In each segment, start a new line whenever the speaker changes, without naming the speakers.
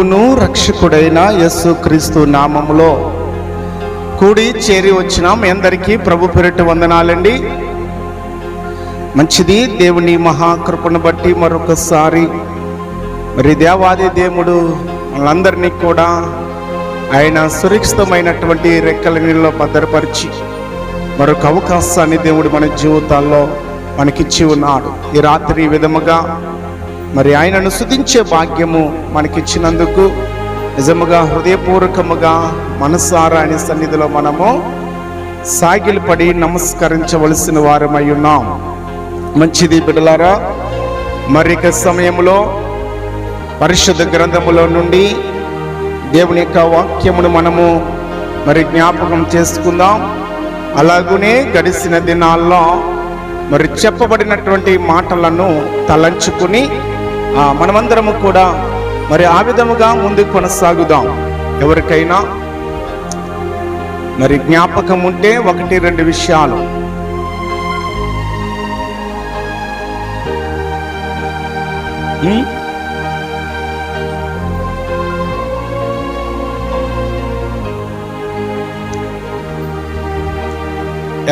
ప్రభువును రక్షకుడైన యేసుక్రీస్తు నామములో కూడి చేరి వచ్చిన మీ అందరికీ ప్రభు పేరిట వందనాలండి. మంచిది. దేవుని మహాకృపను బట్టి మరొకసారి దేవాది దేవుడు మనందరినీ కూడా ఆయన సురక్షితమైనటువంటి రెక్కల నీళ్ళలో భద్రపరిచి మరొక అవకాశాన్ని దేవుడు మన జీవితాల్లో మనకిచ్చి ఉన్నాడు. ఈ రాత్రి ఈ విధముగా ఆయనను స్తుతించే భాగ్యము మనకిచ్చినందుకు నిజముగా హృదయపూర్వకముగా మనసారా ఆయన సన్నిధిలో మనము సాగిలపడి నమస్కరించవలసిన వారమై ఉన్నాం. మంచిది బిడ్డలారా, మరిక సమయంలో పరిశుద్ధ గ్రంథములో నుండి దేవుని యొక్క వాక్యమును మనము జ్ఞాపకం చేసుకుందాం. అలాగునే గడిచిన దినాల్లో చెప్పబడినటువంటి మాటలను తలంచుకుని మనమందరము కూడా ఆ విధముగా ముందుకు కొనసాగుదాం. ఎవరికైనా జ్ఞాపకం ఉంటే 1-2 విషయాలు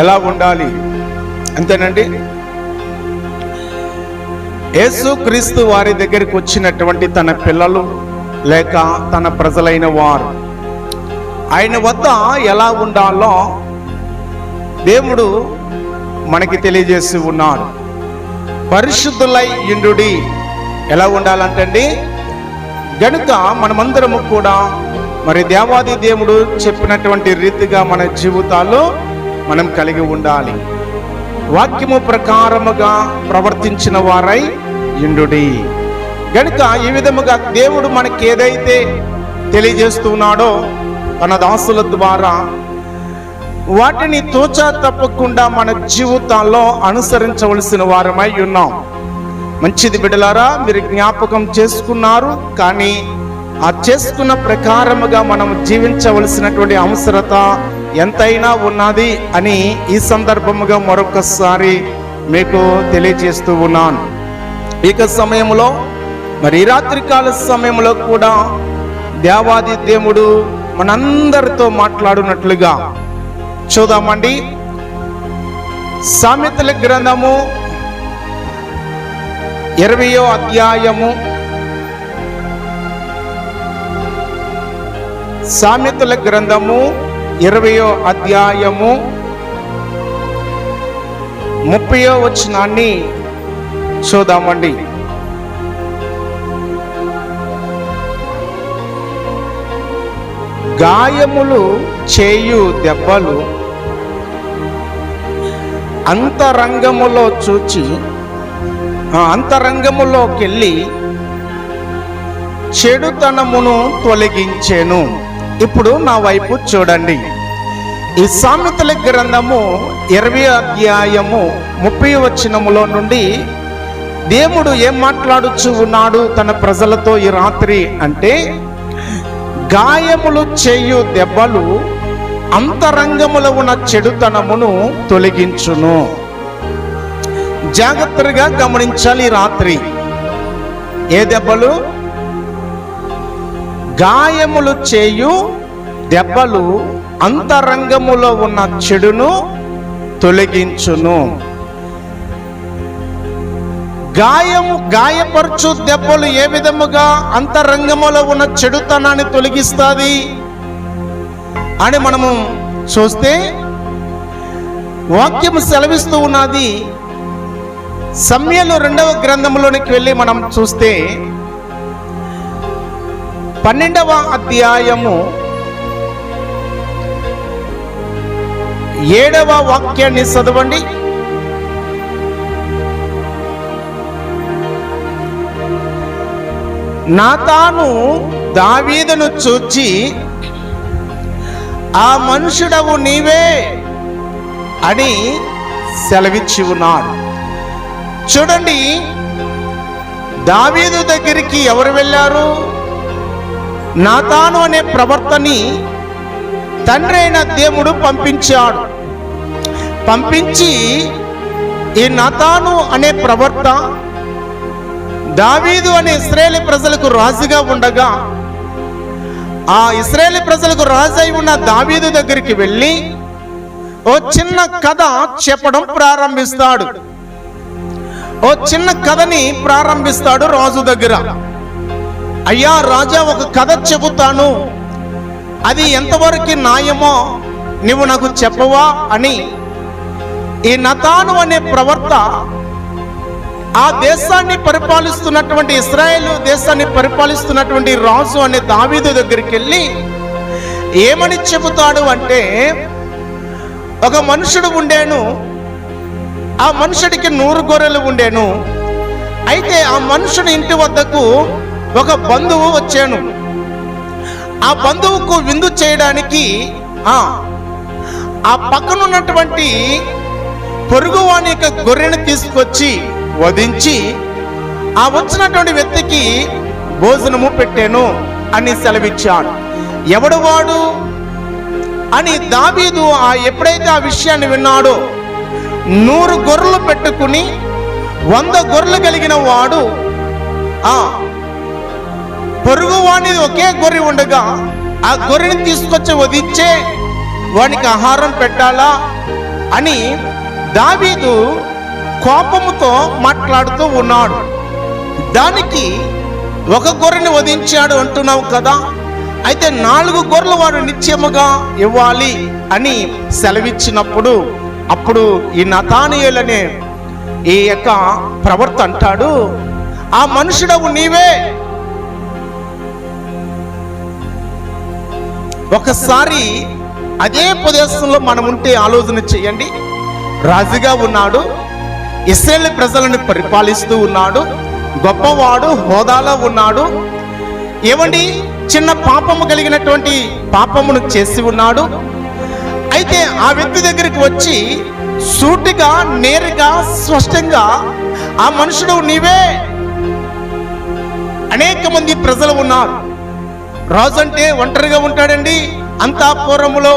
ఎలా ఉండాలి అంతేనండి. యేసుక్రీస్తు వారి దగ్గరికి వచ్చినటువంటి తన పిల్లలు లేక తన ప్రజలైన వారు ఆయన వద్ద ఎలా ఉండాలో దేవుడు మనకి తెలియజేసి ఉన్నాడు. పరిశుద్ధులై యుండుడి. ఎలా ఉండాలంటండి, గనుక మనమందరము కూడా దేవాది దేవుడు చెప్పినటువంటి రీతిగా మన జీవితాల్లో మనం కలిగి ఉండాలి. వాక్యము ప్రకారముగా ప్రవర్తించిన వారై యుండుడి. గనుక ఈ విధముగా దేవుడు మనకి ఏదైతే తెలియజేస్తున్నాడో తన దాసుల ద్వారా వాటిని తోచా తప్పకుండా మన జీవితాల్లో అనుసరించవలసిన వారమై ఉన్నాం. మంచిది బిడ్డలారా, మీరు జ్ఞాపకం చేసుకున్నారు. కానీ ఆ చేసుకున్న ప్రకారముగా మనం జీవించవలసినటువంటి అవసరత ఎంతైనా ఉన్నది అని ఈ సందర్భముగా మరొకసారి మీకు తెలియజేస్తూ ఉన్నాను. ఇక సమయంలో ఈ రాత్రికాల సమయంలో కూడా దేవాది దేవుడు మనందరితో మాట్లాడునట్లుగా చూద్దామండి. సామెతల గ్రంథము 20వ అధ్యాయము, సామెతల గ్రంథము 20వ అధ్యాయము 30వ వచనాన్ని చూద్దామండి. గాయములు చేయు దెబ్బలు అంతరంగములోకెళ్ళి చెడుతనమును తొలగించెను. ఇప్పుడు నా వైపు చూడండి. ఈ సామెతల గ్రంథము 20వ అధ్యాయము 30వ వచనములో నుండి దేవుడు ఏం మాట్లాడుచు ఉన్నాడు తన ప్రజలతో ఈ రాత్రి అంటే, గాయములు చేయు దెబ్బలు అంతరంగములో ఉన్న చెడుతనమును తొలగించును. జాగ్రత్తగా గమనించాలి. రాత్రి ఏ దెబ్బలు? గాయములు చేయు దెబ్బలు అంతరంగములో ఉన్న చెడును తొలగించును. గాయపరచు దెబ్బలు ఏ విధముగా అంతరంగములో ఉన్న చెడుతనాన్ని తొలగిస్తుంది అని మనము చూస్తే వాక్యము సెలవిస్తూ ఉన్నది. సమూయేలు 2వ గ్రంథంలోనికి వెళ్ళి మనం చూస్తే 12వ అధ్యాయము 7వ వాక్యాన్ని చదవండి. నాతాను దావీదును చూచి, ఆ మనుషుడవు నీవే అని సెలవిచ్చి ఉన్నాడు. చూడండి, దావీదు దగ్గరికి ఎవరు వెళ్ళారు? నాతాను అనే ప్రవర్తని తండ్రి అయిన దేవుడు పంపించాడు. పంపించి ఈ నాతాను అనే ప్రవక్త దావీదు అనే ఇశ్రాయేలు ప్రజలకు రాజుగా ఉండగా ఆ ఇశ్రాయేలు ప్రజలకు రాజు అయి ఉన్న దావీదు దగ్గరికి వెళ్ళి ఓ చిన్న కథ చెప్పడం ప్రారంభిస్తాడు. ఓ చిన్న కథని ప్రారంభిస్తాడు రాజు దగ్గర. అయ్యా రాజా, ఒక కథ చెబుతాను, అది ఎంతవరకు న్యాయమో నువ్వు నాకు చెప్పవా అని ఈ నతాను అనే ప్రవక్త ఆ దేశాన్ని పరిపాలిస్తున్నటువంటి, ఇశ్రాయేలు దేశాన్ని పరిపాలిస్తున్నటువంటి రాజు అనే దావీదు దగ్గరికి వెళ్ళి ఏమని చెబుతాడు అంటే, ఒక మనుషుడు ఉండేను, ఆ మనుషుడికి 100 గొర్రెలు ఉండేను. అయితే ఆ మనుషుని ఇంటి వద్దకు ఒక బంధువు వచ్చాను. ఆ బంధువుకు విందు చేయడానికి ఆ పక్కనున్నటువంటి పొరుగువాని యొక్క గొర్రెను తీసుకొచ్చి వధించి ఆ వచ్చినటువంటి వ్యక్తికి భోజనము పెట్టాను అని సెలవిచ్చాడు. ఎవడు వాడు అని దావీదు ఎప్పుడైతే ఆ విషయాన్ని విన్నాడో, 100 గొర్రెలు పెట్టుకుని 100 గొర్రెలు కలిగిన వాడు పొరుగువాని ఒకే గొర్రె ఉండగా ఆ గొర్రెని తీసుకొచ్చి వధించే వానికి ఆహారం పెట్టాలా అని దావీదు కోపముతో మాట్లాడుతూ ఉన్నాడు. దానికి ఒక గొర్రెని వధించాడు అంటున్నావు కదా, అయితే 4 గొర్రెలు వాడు నిత్యముగా ఇవ్వాలి అని సెలవిచ్చినప్పుడు, అప్పుడు ఈ నతానియేలు అనే ఈ యొక్క ప్రవక్త అంటాడు, ఆ మనుషుడవు నీవే. ఒకసారి అదే ప్రదేశంలో మనం ఉంటే ఆలోచన చేయండి. రాజుగా ఉన్నాడు, ఇశ్రాయేలు ప్రజలను పరిపాలిస్తూ ఉన్నాడు, గొప్పవాడు, హోదాలో ఉన్నాడు. ఏమండి, చిన్న పాపము కలిగినటువంటి పాపమును చేసి ఉన్నాడు. అయితే ఆ వ్యక్తి దగ్గరికి వచ్చి సూటిగా, నేరుగా, స్పష్టంగా ఆ మనుషుడు నీవే. అనేక మంది ప్రజలు ఉన్నారు. రాజు అంటే ఒంటరిగా ఉంటాడండి. అంతఃపురములో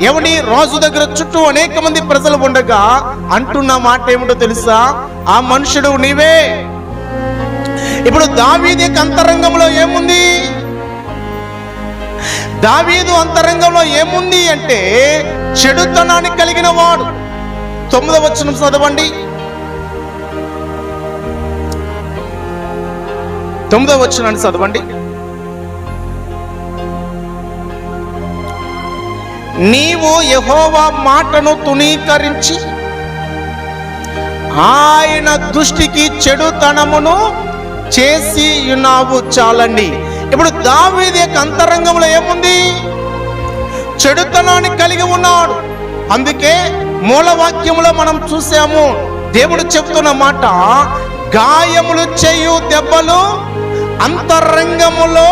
ఎవని రాజు దగ్గర చుట్టూ అనేక మంది ప్రజలు ఉండగా అంటున్న మాట ఏమిటో తెలుసా? ఆ మనుషుడు నీవే. ఇప్పుడు దావీదు అంతరంగంలో ఏముంది? దావీదు అంతరంగంలో ఏముంది అంటే చెడుతనాన్ని కలిగిన వాడు. 9వ వచనం చదవండి. 9వ వచనాన్ని చదవండి. నీవు యెహోవా మాటను తునీకరించి ఆయన దృష్టికి చెడుతనమును చేసి ఉన్నావు. చాలండి. ఇప్పుడు దావీదు యొక్క అంతరంగంలో ఏముంది? చెడుతనాన్ని కలిగి ఉన్నాడు. అందుకే మూలవాక్యంలో మనం చూసాము, దేవుడు చెప్తున్న మాట, గాయములు చేయు దెబ్బలు అంతరంగములో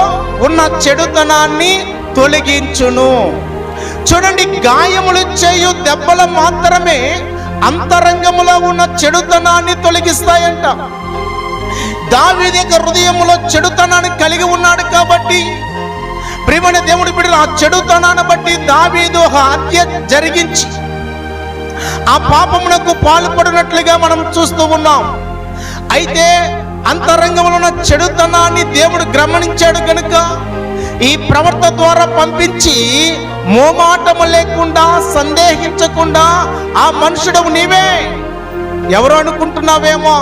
ఉన్న చెడుతనాన్ని తొలగించును. చూడండి, గాయములు చేయు దెబ్బలు మాత్రమే అంతరంగములో ఉన్న చెడుతనాన్ని తొలగిస్తాయంట. దావీదు యొక్క హృదయంలో చెడుతనాన్ని కలిగి ఉన్నాడు కాబట్టి, ప్రియమైన దేవుడి బిడ్డలు, ఆ చెడుతనాన్ని బట్టి దావీదు హత్య జరిగించి ఆ పాపమునకు పాల్పడినట్లుగా మనం చూస్తూ ఉన్నాం. అయితే అంతరంగంలో ఉన్న చెడుతనాన్ని దేవుడు గమనించాడు కనుక ఈ ప్రవర్త ద్వారా పంపించి మోమాటము లేకుండా, సందేహించకుండా ఆ మనుషుడు నీవే. ఎవరు అనుకుంటున్నావేమో?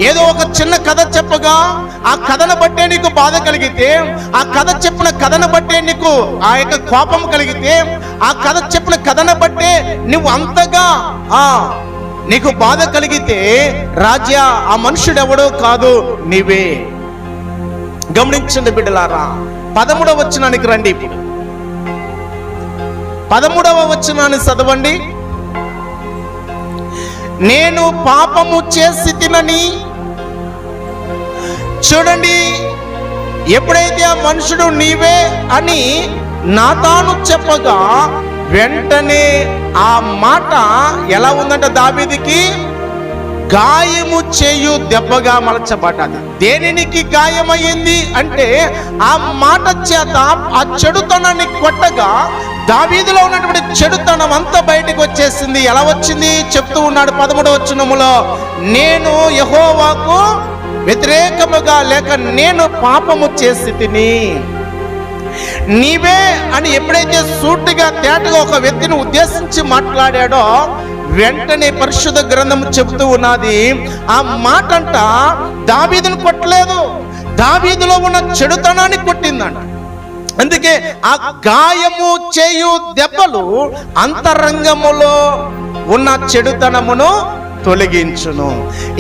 ఏదో ఒక చిన్న కథ చెప్పగా ఆ కథను బట్టే నీకు బాధ కలిగితే, ఆ కథ చెప్పిన కథను బట్టే నీకు ఆ యొక్క కోపం కలిగితే, ఆ కథ చెప్పిన కథను బట్టే నువ్వు అంతగా నీకు బాధ కలిగితే, రాజా ఆ మనుషుడు ఎవడో కాదు, నీవే. గమనించండి బిడ్డలారా, 13వ వచనానికి రండి. ఇప్పుడు 13వ వచనాన్ని చదవండి. నేను పాపము చేసి తినని. చూడండి, ఎప్పుడైతే ఆ మనుషుడు నీవే అని నాతాను చెప్పగా వెంటనే ఆ మాట ఎలా ఉందంటే దావీదుకి గాయము చేయు దెబ్బగా మలచబడ్డది. దేనికి గాయమైంది అంటే ఆ మాట చేత ఆ చెడుతనాన్ని కొట్టగా దావీదులో ఉన్నటువంటి చెడుతనం అంతా బయటకు వచ్చేసింది. ఎలా వచ్చింది చెప్తూ ఉన్నాడు 13వ వచనములో, నేను యెహోవాకు వ్యతిరేకముగా లేక నేను పాపము చేసి తిని. నీవే అని ఎప్పుడైతే సూటిగా తేటగా ఒక వ్యక్తిని ఉద్దేశించి మాట్లాడాడో వెంటనే పరిశుద్ధ గ్రంథం చెబుతూ ఉన్నది, ఆ మాట అంట దావీదును కొట్టలేదు, దావీదులో ఉన్న చెడుతనాన్ని కొట్టిందంట. అందుకే ఆ గాయము చేయు దెబ్బలు అంతరంగములో ఉన్న చెడుతనమును తొలగించును.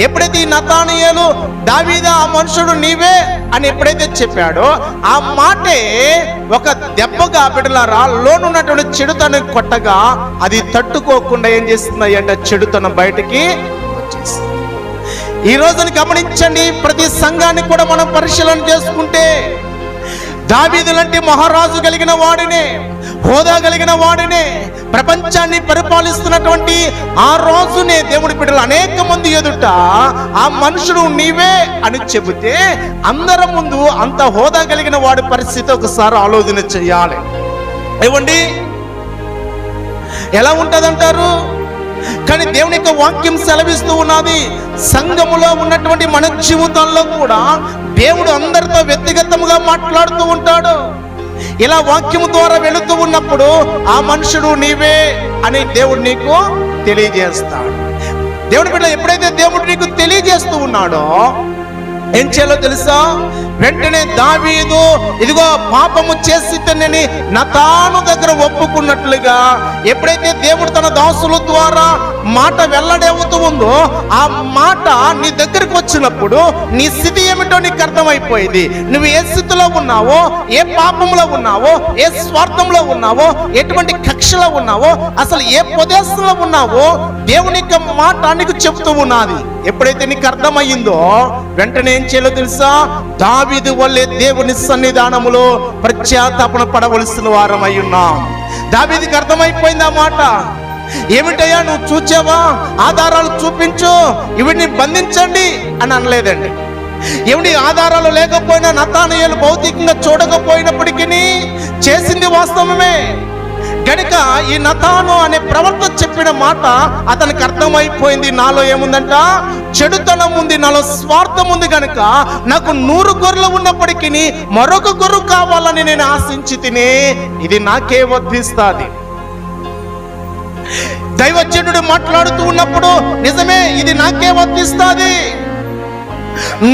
ఎప్పుడైతే ఈ నతానియేలు దావీదా ఆ మనుషుడు నీవే అని ఎప్పుడైతే చెప్పాడో ఆ మాటే ఒక దెబ్బగా బిడ్డలారా లోనున్నటువంటి చెడుతనం కొట్టగా అది తట్టుకోకుండా ఏం చేస్తుంది అంటే చెడుతనం బయటికి వచ్చేస్తుంది. ఈ రోజుని గమనించండి, ప్రతి సంఘాన్ని కూడా మనం పరిశీలన చేసుకుంటే దావీదు లాంటి మహారాజు కలిగిన వాడినే, హోదా కలిగిన వాడినే, ప్రపంచాన్ని పరిపాలిస్తున్నటువంటి ఆ రోజునే దేవుడి బిడ్డలు అనేక మంది ఎదుట ఆ మనుషుడు నీవే అని చెబితే అందరి ముందు అంత హోదా కలిగిన వాడి పరిస్థితి ఒకసారి ఆలోచన చెయ్యాలి. ఏమండి ఎలా ఉంటదంటారు? కానీ దేవుని యొక్క వాక్యం సెలవిస్తూ ఉన్నది, సంఘములో ఉన్నటువంటి మన జీవితాల్లో కూడా దేవుడు అందరితో వ్యక్తిగతంగా మాట్లాడుతూ ఉంటాడు. ఇలా వాక్యము ద్వారా వెళుతూ ఉన్నప్పుడు ఆ మనుషుడు నీవే అని దేవుడు నీకు తెలియజేస్తాడు. దేవుడి బిడ్డ ఎప్పుడైతే దేవుడు నీకు తెలియజేస్తూ ఉన్నాడో ఏం చేయాలో తెలుసా? వెంటనే దావీదు ఇదిగో పాపము చేసితేనని నతాను దగ్గర ఒప్పుకున్నట్లుగా ఎప్పుడైతే దేవుడు తన దాసుల ద్వారా మాట వెల్లడవుతూ ఉందో ఆ మాట నీ దగ్గరకు వచ్చినప్పుడు నీ స్థితి ఏమిటో నీకు అర్థమైపోయింది. నువ్వు ఏ స్థితిలో ఉన్నావో, ఏ పాపంలో ఉన్నావో, ఏ స్వార్థంలో ఉన్నావో, ఎటువంటి కక్షలో ఉన్నావో, అసలు ఏ ప్రదేశంలో ఉన్నావో దేవుని యొక్క మాట నీకు చెప్తూ ఉన్నది. ఎప్పుడైతే నీకు అర్థమయ్యిందో వెంటనే ఏం చేయాలో తెలుసా? దావీదు వల్లే దేవుని సన్నిధానములో పశ్చాత్తాపన పడవలసిన వారం అయి ఉన్నాం. దావీదుకి అర్థమైపోయింది ఆ మాట. ఏమిటయ్యా నువ్వు చూచావా? ఆధారాలు చూపించు, ఇవిని బంధించండి అని అనలేదండి. ఏమిటి ఆధారాలు లేకపోయినా నతానియేలు భౌతికంగా చూడకపోయినప్పటికీ చేసింది వాస్తవమే గనుక ఈ నతాను అనే ప్రవర్తన చెప్పిన మాట అతనికి అర్థమైపోయింది. నాలో ఏముందంట? చెడుతనం ఉంది, నాలో స్వార్థం ఉంది గనుక నాకు 100 గొర్రెలు ఉన్నప్పటికీ మరొక గొర్రె కావాలని నేను ఆశించి తిని ఇది నాకే వర్తిస్తాది. దైవజనుడు మాట్లాడుతూ ఉన్నప్పుడు నిజమే ఇది నాకే వర్తిస్తాది.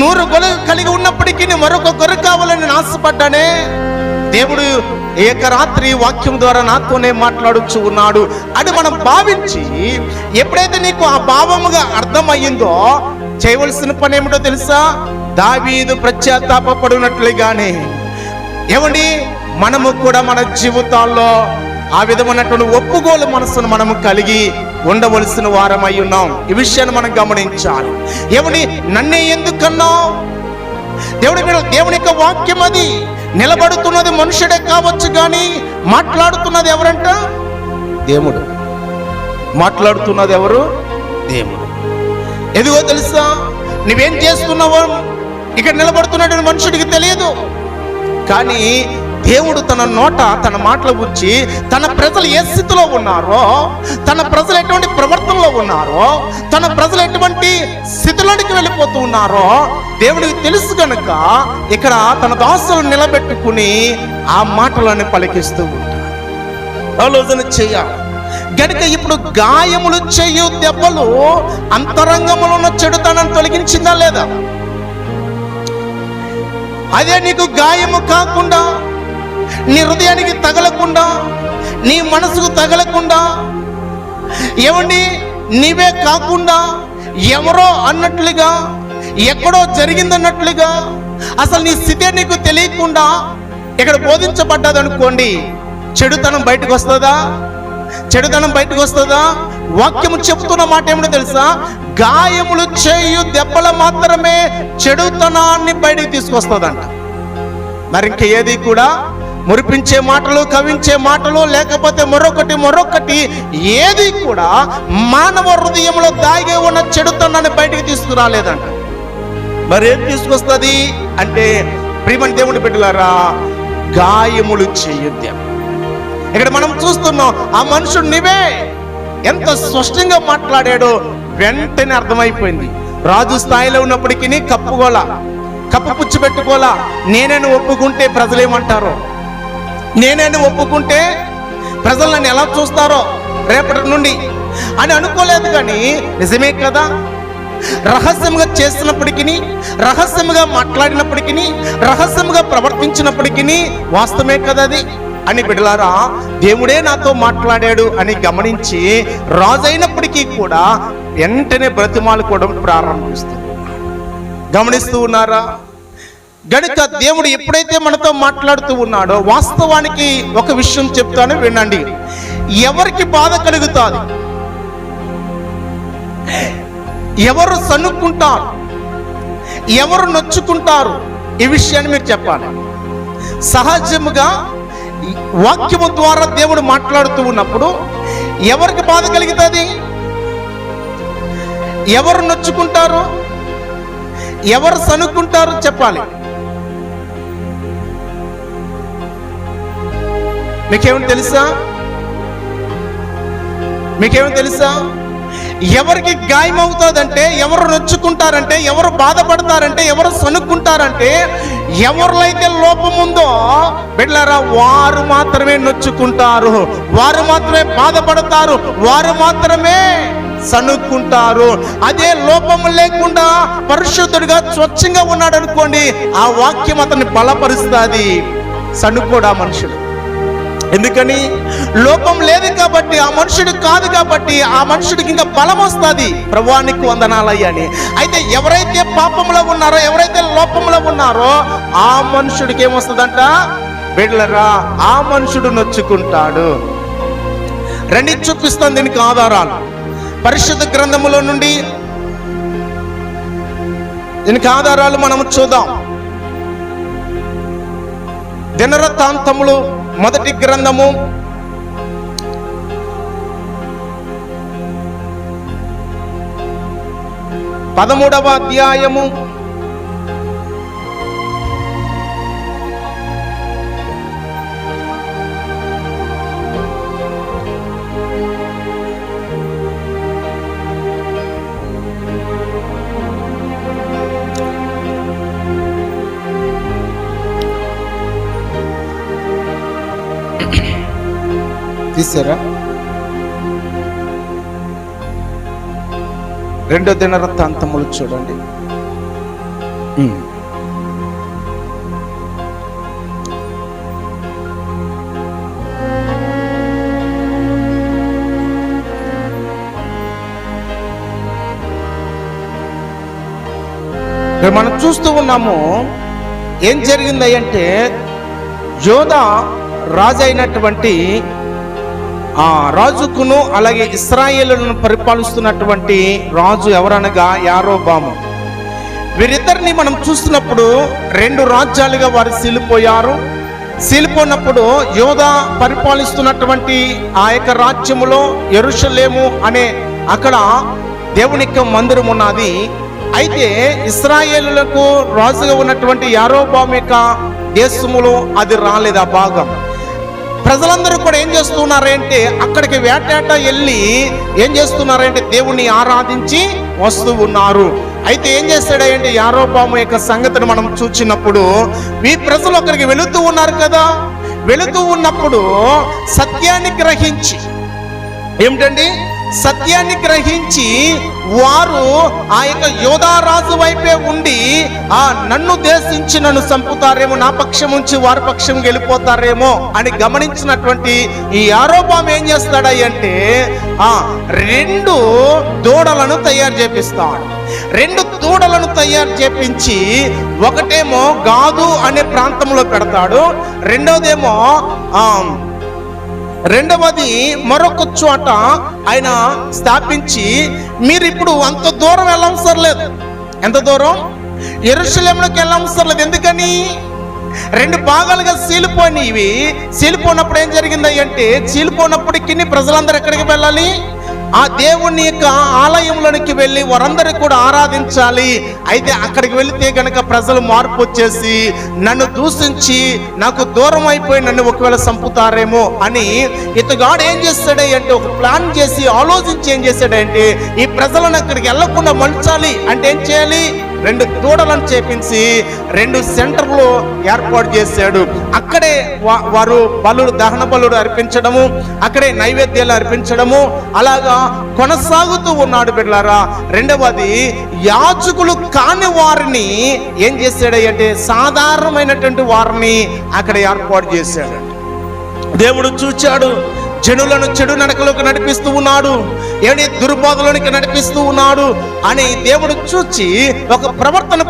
100 గొర్రెలు కలిగి ఉన్నప్పటికీ మరొక గొర్రె కావాలని నేను ఆశపడ్డానే. దేవుడు ఏకరాత్రి వాక్యం ద్వారా నాతోనే మాట్లాడుచు ఉన్నాడు అని మనం భావించి ఎప్పుడైతే నీకు ఆ భావముగా అర్థమయ్యిందో చేయవలసిన పని ఏమిటో తెలుసా? దావీదు పశ్చాత్తాపపడినట్లుగానే ఏమండి మనము కూడా మన జీవితాల్లో ఆ విధమైనటువంటి ఒప్పుకోలు మనసును మనము కలిగి ఉండవలసిన వారమై ఉన్నాం. ఈ విషయాన్ని మనం గమనించాలి. ఏమని నన్నే ఎందుకన్నావు? దేవుని యొక్క వాక్యం అది నిలబడుతున్నది మనుషుడే కావచ్చు, కానీ మాట్లాడుతున్నది ఎవరంట? దేవుడు. మాట్లాడుతున్నది ఎవరు? దేవుడు. ఎదుగో తెలుసా? నువ్వేం చేస్తున్నావో ఇక్కడ నిలబడుతున్నటువంటి మనుషుడికి తెలియదు, కానీ దేవుడు తన నోట తన మాటలు వచ్చి తన ప్రజలు ఏ స్థితిలో ఉన్నారో, తన ప్రజలు ఎటువంటి ప్రవర్తనలో ఉన్నారో, తన ప్రజలు ఎటువంటి స్థితిలోనికి వెళ్ళిపోతూ ఉన్నారో దేవుడికి తెలుసు కనుక ఇక్కడ తన దాసులను నిలబెట్టుకుని ఆ మాటలను పలికిస్తూ ఉంటాడు. ఆలోచన చేయాలి గనుక ఇప్పుడు గాయములు చేయు దెబ్బలు అంతరంగంలో ఉన్న చెడుతనాన్ని తొలగించిందా లేదా? అదే నీకు గాయము కాకుండా, నీ హృదయానికి తగలకుండా, నీ మనసుకు తగలకుండా, ఏమండి నీవే కాకుండా ఎవరో అన్నట్లుగా, ఎక్కడో జరిగిందన్నట్లుగా, అసలు నీ స్థితే నీకు తెలియకుండా ఇక్కడ బోధించబడ్డది అనుకోండి, చెడుతనం బయటకు వస్తుందా? చెడుతనం బయటకు వస్తుందా? వాక్యము చెప్తున్న మాట ఏమిటో తెలుసా? గాయములు చేయు దెబ్బలు మాత్రమే చెడుతనాన్ని బయటకు తీసుకొస్తుందంట. మరి ఇంక ఏది కూడా మురిపించే మాటలు, కవించే మాటలు, లేకపోతే మరొకటి ఏది కూడా మానవ హృదయంలో దాగి ఉన్న చెడుతనాన్ని బయటికి తీసుకురాలేదంట. మరి ఏం తీసుకొస్తుంది అంటే ప్రియమైన దేవుని బిడ్డలారా, గాయములు చేయొద్దు. ఇక్కడ మనం చూస్తున్నాం ఆ మనుషుడు నీవే ఎంత స్పష్టంగా మాట్లాడాడో వెంటనే అర్థమైపోయింది. రాజు స్థాయిలో ఉన్నప్పటికీ కప్పు పుచ్చి పెట్టుకోలా. నేనైనా ఒప్పుకుంటే ప్రజలేమంటారో, నేనే ఒప్పుకుంటే ప్రజలు నన్ను ఎలా చూస్తారో రేపటి నుండి అని అనుకోలేదు. కానీ నిజమే కదా, రహస్యంగా చేసినప్పటికీ, రహస్యంగా మాట్లాడినప్పటికీ, రహస్యంగా ప్రవర్తించినప్పటికీ వాస్తవమే కదా అది అని బిడ్డలారా, దేవుడే నాతో మాట్లాడాడు అని గమనించి రాజైనప్పటికీ కూడా వెంటనే బ్రతిమాలుకోవడం ప్రారంభిస్తుంది. గమనిస్తూ ఉన్నారా? గనుక దేవుడు ఎప్పుడైతే మనతో మాట్లాడుతూ ఉన్నాడో, వాస్తవానికి ఒక విషయం చెప్తాను వినండి. ఎవరికి బాధ కలుగుతుంది, ఎవరు సనుక్కుంటారు, ఎవరు నొచ్చుకుంటారు, ఈ విషయాన్ని మీరు చెప్పాలి. సహజముగా వాక్యము ద్వారా దేవుడు మాట్లాడుతూ ఉన్నప్పుడు ఎవరికి బాధ కలుగుతుంది, ఎవరు నొచ్చుకుంటారు, ఎవరు సనుక్కుంటారు చెప్పాలి. మీకేమైనా తెలుసా? ఎవరికి గాయం అవుతుందంటే, ఎవరు నొచ్చుకుంటారంటే, ఎవరు బాధపడతారంటే, ఎవరు సనుక్కుంటారంటే, ఎవరిలో లోపం ఉందో బిడ్డలారా వారు మాత్రమే నొచ్చుకుంటారు, వారు మాత్రమే బాధపడతారు, వారు మాత్రమే సనుక్కుంటారు. అదే లోపము లేకుండా పరిశుద్ధుడిగా స్వచ్ఛంగా ఉన్నాడు అనుకోండి, ఆ వాక్యం అతన్ని బలపరుస్తుంది. సనుక్కోడా మనుషుడు? ఎందుకని? లోపం లేదు కాబట్టి, ఆ మనుషుడు కాదు కాబట్టి ఆ మనుషుడికి ఇంకా బలం వస్తుంది. ప్రభువానికి వందనాలయ్యా అని. అయితే ఎవరైతే పాపంలో ఉన్నారో, ఎవరైతే లోపంలో ఉన్నారో ఆ మనుషుడికి ఏమొస్తుందంట బిడ్డలరా, ఆ మనుషుడు నొచ్చుకుంటాడు. రండి చూపిస్తాను దీనికి ఆధారాలు. పరిశుద్ధ గ్రంథములో నుండి దీనికి ఆధారాలు మనము చూద్దాం. దినవృత్తాంతములు మొదటి గ్రంథము 13వ అధ్యాయము 2వ దినవృత్తాంతములు చూడండి. మనం చూస్తూ ఉన్నాము ఏం జరిగింది అంటే, యోధా రాజు అయినటువంటి ఆ రాజుకును అలాగే ఇశ్రాయేలును పరిపాలిస్తున్నటువంటి రాజు ఎవరనగా యారోబాము. వీరిద్దరిని మనం చూస్తున్నప్పుడు 2 రాజ్యాలుగా వారు సీలిపోయారు. సీలిపోయినప్పుడు యోధా పరిపాలిస్తున్నటువంటి ఆ యొక్క రాజ్యములో యెరూషలేము అనే అక్కడ దేవుని యొక్క మందిరం ఉన్నది. అయితే ఇశ్రాయేలులకు రాజుగా ఉన్నటువంటి యారోబాము యొక్క దేశములో అది రాలేదు ఆ భాగం. ప్రజలందరూ కూడా ఏం చేస్తున్నారంటే అక్కడికి వేటాట వెళ్ళి ఏం చేస్తున్నారంటే దేవుణ్ణి ఆరాధించి వస్తూ ఉన్నారు. అయితే ఏం చేస్తాడంటే యారోబాము యొక్క సంగతిని మనం చూచినప్పుడు ఈ ప్రజలు అక్కడికి వెళుతూ ఉన్నారు కదా, వెళుతూ ఉన్నప్పుడు సత్యాన్ని గ్రహించి ఏమిటండి, సత్యాన్ని గ్రహించి వారు ఆ యొక్క యోధారాజు వైపే ఉండి నన్ను దేశించి నన్ను చంపుతారేమో, నా పక్షం ఉంచి వారి పక్షం వెళ్ళిపోతారేమో అని గమనించినటువంటి ఈ యారోబాము ఏం చేస్తాడంటే 2 దూడలను తయారు చేపిస్తాడు. 2 దూడలను తయారు చేపించి ఒకటేమో గాదు అనే ప్రాంతంలో పెడతాడు, రెండవది మరొక చోట ఆయన స్థాపించి, మీరు ఇప్పుడు అంత దూరం వెళ్ళవసరం లేదు. ఎంత దూరం? యెరూషలేములోకి వెళ్ళవసరం లేదు. ఎందుకని? 2 భాగాలుగా చీలిపోయినవి. చీలిపోయినప్పుడు ఏం జరిగింది అంటే, చీలిపోయినప్పటికీ ప్రజలందరూ ఎక్కడికి వెళ్ళాలి? ఆ దేవుని యొక్క ఆలయంలోనికి వెళ్ళి వారందరూ కూడా ఆరాధించాలి. అయితే అక్కడికి వెళితే గనక ప్రజలు మార్పు వచ్చేసి నన్ను దూషించి నాకు దూరం అయిపోయి నన్ను ఒకవేళ చంపుతారేమో అని ఇతగాడు ఏం చేస్తాడే అంటే ఒక ప్లాన్ చేసి ఆలోచించి ఏం చేశాడంటే ఈ ప్రజలను అక్కడికి వెళ్లకుండా మలచాలి అంటే ఏం చేయాలి, 2 దూడలను చేపించి 2 సెంటర్లు ఏర్పాటు చేశాడు. అక్కడే వారు బలుడు, దహన బలుడు అర్పించడము, అక్కడే నైవేద్యాలు అర్పించడము అలాగా కొనసాగుతూ ఉన్నాడు బిడ్డలారా. రెండవది, యాజకులు కాని వారిని ఏం చేశాడు అంటే సాధారణమైనటువంటి వారిని అక్కడ ఏర్పాటు చేశాడు. దేవుడు చూచాడు, జనులను చెడు నడకలోకి నడిపిస్తూ ఉన్నాడు, ఏడి దుర్బోధలోనికి నడిపిస్తూ ఉన్నాడు అని దేవుడు చూచి ఒక ప్రవర్తన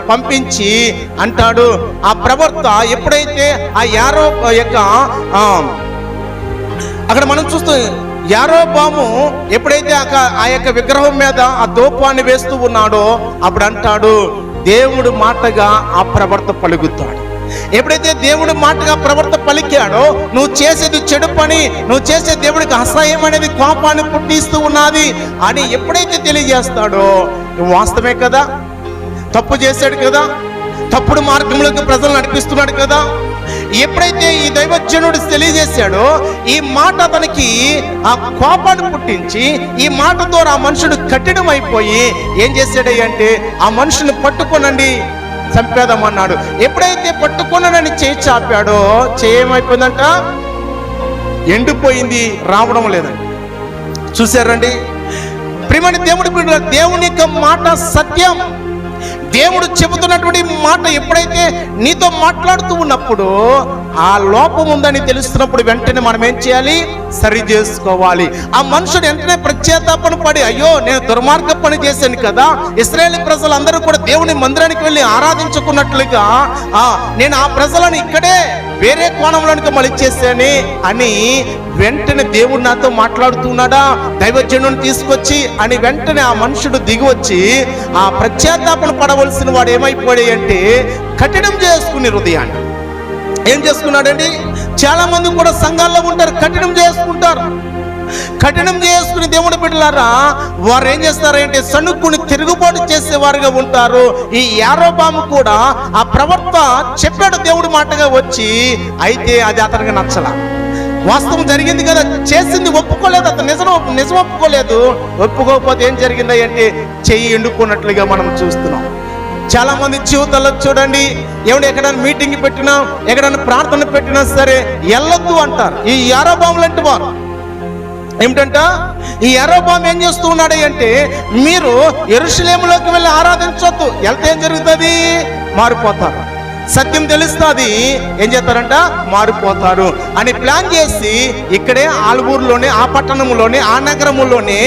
పంపించి అంటాడు. ఆ ప్రవర్త ఎప్పుడైతే ఆ యారో యొక్క అక్కడ మనం చూస్తూ యారోబాము ఎప్పుడైతే ఆ యొక్క విగ్రహం మీద ఆ ధూపాన్ని వేస్తూ ఉన్నాడో అప్పుడు అంటాడు, దేవుడు మాటగా ఆ ప్రవర్త పలుకుతాడు. ఎప్పుడైతే దేవుడు మాటగా ప్రవర్త పలికాడో నువ్వు చేసేది చెడు పని, నువ్వు చేసే దేవుడికి అసహ్యం అనేది కోపాన్ని పుట్టిస్తూ ఉన్నది అని ఎప్పుడైతే తెలియజేస్తాడో, వాస్తవమే కదా, తప్పు చేశాడు కదా, తప్పుడు మార్గంలోకి ప్రజలు నడిపిస్తున్నాడు కదా. ఎప్పుడైతే ఈ దైవజనుడు తెలియజేశాడో ఈ మాట అతనికి ఆ కోపాన్ని పుట్టించి ఈ మాట ద్వారా ఆ మనుషుడు కఠినమైపోయి ఏం చేశాడు అంటే ఆ మనుషుని పట్టుకోనండి చంపేదామన్నాడు. ఎప్పుడైతే పట్టుకున్నానని చేయి చాపాడో చేయమైపోయిందంట, ఎండిపోయింది, రావడం లేదండి. చూసారండి ప్రియమైన దేవుడి బిడ్డలారా, దేవుని యొక్క మాట సత్యం. దేవుడు చెబుతున్నటువంటి మాట ఎప్పుడైతే నీతో మాట్లాడుతూ ఉన్నప్పుడు ఆ లోపం ఉందని తెలుస్తున్నప్పుడు వెంటనే మనం ఏం చేయాలి, సరి చేసుకోవాలి. ఆ మనుషుడు వెంటనే ప్రత్యేతాపన పడి, అయ్యో నేను దుర్మార్గ పని చేశాను కదా, ఇశ్రాయేలు ప్రజలందరూ కూడా దేవుని మందిరానికి వెళ్ళి ఆరాధించుకున్నట్లుగా నేను ఆ ప్రజలను ఇక్కడే వేరే కోణంలోనికి మలిచేసాని అని వెంటనే దేవుడు నాతో మాట్లాడుతున్నాడా, దైవజనుని తీసుకొచ్చి అని వెంటనే ఆ మనుషుడు దిగి వచ్చి ఆ ప్రత్యేతాపన పడవలసిన వాడు ఏమైపోయాడు అంటే కఠినం చేసుకుని హృదయాన్ని ఏం చేసుకున్నాడండి. చాలా మంది కూడా సంఘాల్లో ఉంటారు, కఠినం చేసుకుంటారు. కఠినం చేసుకుని దేవుడి బిడ్డలారా వారు ఏం చేస్తారంటే సణుక్కుని తిరుగుబాటు చేసేవారుగా ఉంటారు. ఈ యారోబాము కూడా ఆ ప్రవర్త చెప్పాడు దేవుడి మాటగా వచ్చి, అయితే అది అతనికి నచ్చల. వాస్తవం జరిగింది కదా, చేసింది ఒప్పుకోలేదు, అతను నిజం ఒప్పుకోలేదు. ఒప్పుకోకపోతే ఏం జరిగింది అంటే చెయ్యి ఎండుకున్నట్లుగా మనం చూస్తున్నాం. చాలా మంది జీవితాల్లో చూడండి, ఏమిటి ఎక్కడైనా మీటింగ్ పెట్టినా ఎక్కడైనా ప్రార్థన పెట్టినా సరే వెళ్ళొద్దు అంటారు. ఈ యారోబాము లాంటి వారు ఏమిటంట, ఈ యారోబాము ఏం చేస్తూ ఉన్నాడు అంటే మీరు యెరూషలేములోకి వెళ్ళి ఆరాధించొద్దు, వెళ్తే ఏం జరుగుతుంది, మారిపోతారు. సత్యం తెలుస్తుంది, ఏం చేస్తారంట, మారిపోతారు అని ప్లాన్ చేసి ఇక్కడే ఆల్బూరులోనే ఆ పట్టణంలోనే ఆ నగరంలోనే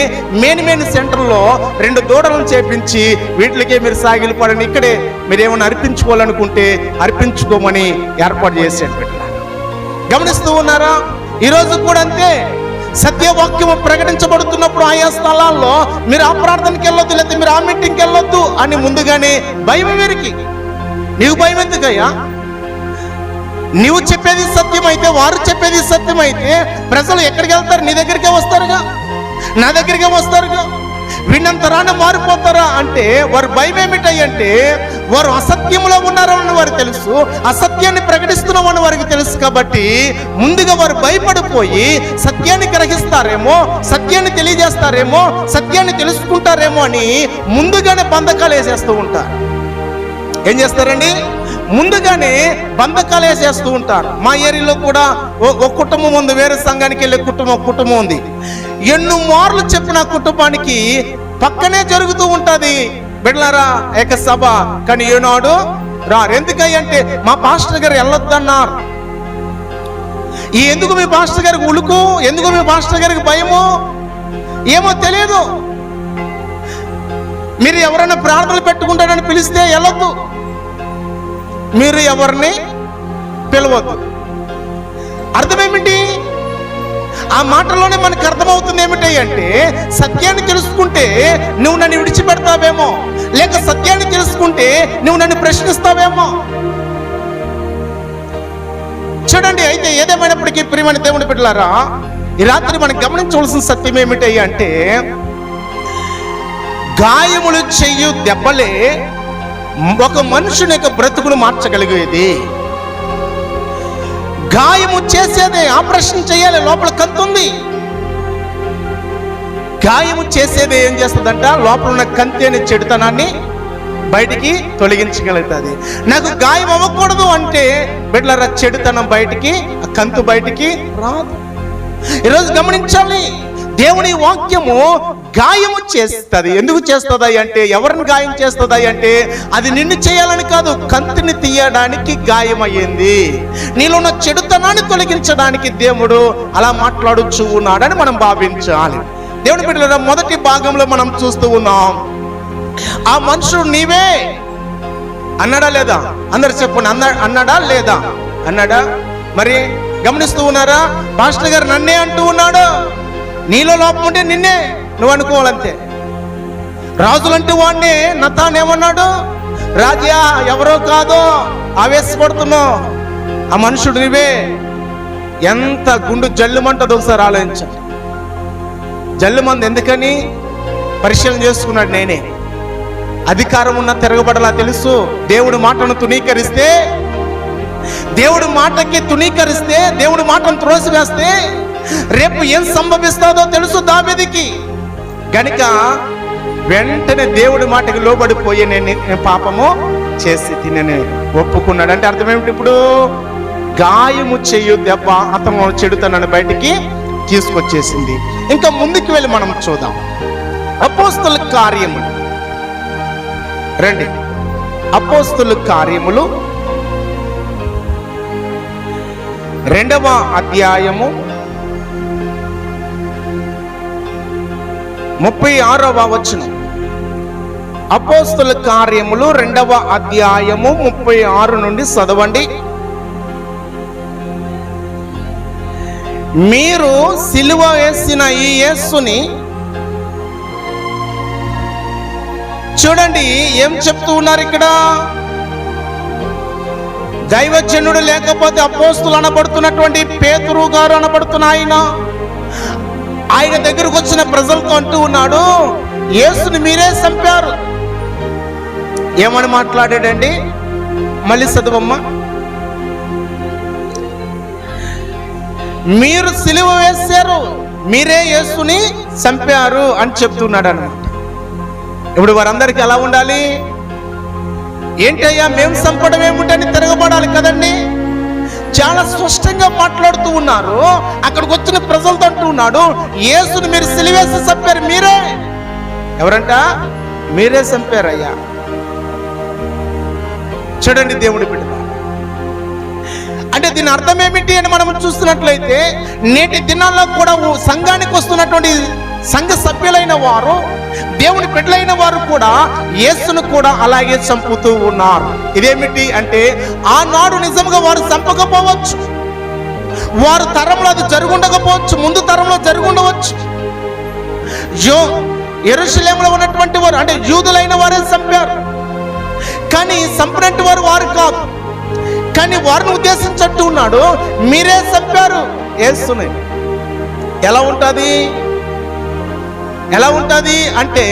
మెయిన్ సెంటర్లో 2 దూడలను చేపించి వీటికే మీరు సాగిలు పడండి, ఇక్కడే మీరేమైనా అర్పించుకోవాలనుకుంటే అర్పించుకోమని ఏర్పాటు చేసేట గమనిస్తూ ఉన్నారా. ఈరోజు కూడా అంతే, సత్యవాక్యము ప్రకటించబడుతున్నప్పుడు ఆయా స్థలాల్లో మీరు ఆ ప్రార్థనకి వెళ్ళొద్దు, లేకపోతే మీరు ఆ మీటింగ్కి వెళ్ళొద్దు అని ముందుగానే భయం. వీరికి నీవు భయం ఎందుకయ్యా? నీవు చెప్పేది సత్యం అయితే, వారు చెప్పేది సత్యం అయితే ప్రజలు ఎక్కడికి వెళ్తారు? నీ దగ్గరికే వస్తారుగా, నా దగ్గరికే వస్తారుగా. విన్నంతరాన మారిపోతారా అంటే వారు భయం ఏమిటంటే వారు అసత్యంలో ఉన్నారని వారికి తెలుసు, అసత్యాన్ని ప్రకటిస్తున్నామని వారికి తెలుసు. కాబట్టి ముందుగా వారు భయపడిపోయి సత్యాన్ని గ్రహిస్తారేమో, సత్యాన్ని తెలియజేస్తారేమో, సత్యాన్ని తెలుసుకుంటారేమో అని ముందుగానే బంధకాలు వేసేస్తూ ఉంటారు. ఏం చేస్తారండి, ముందుగానే బంధకాలు వేసేస్తూ ఉంటారు. మా ఏరియాలో కూడా ఒక కుటుంబం ఉంది, వేరే సంఘానికి వెళ్ళే కుటుంబం ఉంది. ఎన్నో మార్లు చెప్పిన కుటుంబానికి పక్కనే జరుగుతూ ఉంటుంది బిడ్డలారా ఏక సభ, కానీ ఏనాడు రారు. ఎందుకంటే మా పాస్టర్ గారు వెళ్ళొద్దన్నారు. ఎందుకు మీ పాస్టర్ గారికి ఉలుకు, ఎందుకు మీ పాస్టర్ గారికి భయము ఏమో తెలియదు. మీరు ఎవరైనా ప్రార్థనలు పెట్టుకుంటారని పిలిస్తే వెళ్ళొద్దు, మీరు ఎవరిని పిలవద్దు. అర్థమేమిటి? ఆ మాటలోనే మనకు అర్థమవుతుంది ఏమిటి అంటే సత్యాన్ని తెలుసుకుంటే నువ్వు నన్ను విడిచిపెడతావేమో, లేక సత్యాన్ని తెలుసుకుంటే నువ్వు నన్ను ప్రశ్నిస్తావేమో. చూడండి, అయితే ఏదేమైనప్పటికీ ప్రియమైన దేవుని బిడ్డలారా, ఈ రాత్రి మనం గమనించవలసిన సత్యం ఏమిటి అంటే గాయములు చెయ్యు దెబ్బలే ఒక మనుషుని యొక్క బ్రతుకును మార్చగలిగేది. గాయము చేసేదే, ఆపరేషన్ చేయాలి, లోపల కంతుంది. గాయము చేసేదే ఏం చేస్తుందంట, లోపల ఉన్న కంతి అనే చెడుతనాన్ని బయటికి తొలగించగలుగుతుంది. నాకు గాయం అవ్వకూడదు అంటే బిడ్డలారా చెడుతనం బయటికి, ఆ కంతు బయటికి రాదు. ఈరోజు గమనించాలి, దేవుని వాక్యము గాయము చేస్తుంది. ఎందుకు చేస్తుంది అంటే, ఎవరిని గాయం చేస్తుంది అంటే, అది నిన్ను చేయాలని కాదు, కంతిని తీయడానికి గాయమయ్యింది. నీలో ఉన్న చెడుతనాన్ని తొలగించడానికి దేవుడు అలా మాట్లాడుచూ ఉన్నాడని మనం భావించాలి. దేవుని బిడ్డలారా, మొదటి భాగంలో మనం చూస్తూ ఉన్నాం, ఆ మనుషుడు నీవే అన్నాడా లేదా? అందరు చెప్పండి, అన్నాడా లేదా? అన్నాడా? మరి గమనిస్తూ ఉన్నారా? పాస్టర్ గారు నన్నే అంటూ ఉన్నాడు. నీలో లోపం ఉంటే నిన్నే నువ్వు అనుకోవాలంతే. రాజులంటే వాడిని నతానేమన్నాడు, రాజా ఎవరో కాదో ఆవేశపడుతున్నావు, ఆ మనుషుడు నీవే. ఎంత గుండు జల్లుమంటదో ఒకసారి ఆలోచించండి. జల్లుమంది ఎందుకని పరిశీలన చేసుకున్నాడు. నేనే అధికారం ఉన్న తిరగబడలా తెలుసు. దేవుడి మాటను తునీకరిస్తే, దేవుడి మాటకి తునీకరిస్తే, దేవుడి మాటను త్రోసివేస్తే రేపు ఏం సంభవిస్తుందో తెలుసు దావీదుకి. గనుక వెంటనే దేవుడి మాటకి లోబడిపోయి నేను పాపము చేసి తినని ఒప్పుకున్నాడు. అంటే అర్థం ఏమిటి? ఇప్పుడు గాయము చేయు దెబ్బ అతను చెడుతనని బయటికి తీసుకొచ్చేసింది. ఇంకా ముందుకు వెళ్ళి మనం చూద్దాం. అపోస్తల కార్యములు రండి. అపోస్తల కార్యములు 2వ అధ్యాయము 36వ వచనం. అపోస్తల కార్యములు 2వ అధ్యాయము 36 నుండి చదవండి. మీరు సిలువ వేసిన ఈ యేసుని చూడండి. ఏం చెప్తూ ఉన్నారు ఇక్కడ? దైవజనుడు లేకపోతే అపోస్తులు అనబడుతున్నటువంటి పేతురు గారు అనబడుతున్న ఆయన దగ్గరకు వచ్చిన ప్రజలతో అంటూ ఉన్నాడు, యేసుని మీరే చంపారు. ఏమని మాట్లాడాడండి? మళ్ళీ చదువమ్మా. మీరు సిలువ వేశారు, మీరే యేసుని చంపారు అని చెప్తున్నాడు అన్నమాట. ఇప్పుడు వారందరికీ ఎలా ఉండాలి? ఏంటయ్యా మేము చంపడం ఏమిటని తిరగబడాలి కదండి. చాలా స్పష్టంగా మాట్లాడుతూ ఉన్నారు. అక్కడికి వచ్చిన ప్రజలతో అంటూ ఉన్నాడు, యేసుని మీరు సిలువేసి చంపారు. మీరే ఎవరంట? మీరే చంపారయ్యా. చూడండి దేవుడి బిడ్డ, అంటే దీని అర్థం ఏమిటి అని మనం చూస్తున్నట్లయితే, నేటి దినాల్లో కూడా సంఘానికి వస్తున్నటువంటి సంఘ సభ్యులైన వారు, దేవుని బిడ్డలైన వారు కూడా యేసును కూడా అలాగే చంపుతూ ఉన్నారు. ఇదేమిటి అంటే, ఆనాడు నిజంగా వారు చంపకపోవచ్చు, వారు తరంలో అది జరుగుండకపోవచ్చు, ముందు తరంలో జరుగుండవచ్చు. యెరూషలేములో ఉన్నటువంటి వారు అంటే యూదులైన వారే చంపారు, కానీ చంపినట్టు వారు కాదు. కానీ వారిని ఉద్దేశించట్టు ఉన్నాడు, మీరే చంపారు యేసుని. ఎలా ఉంటుంది అంటే,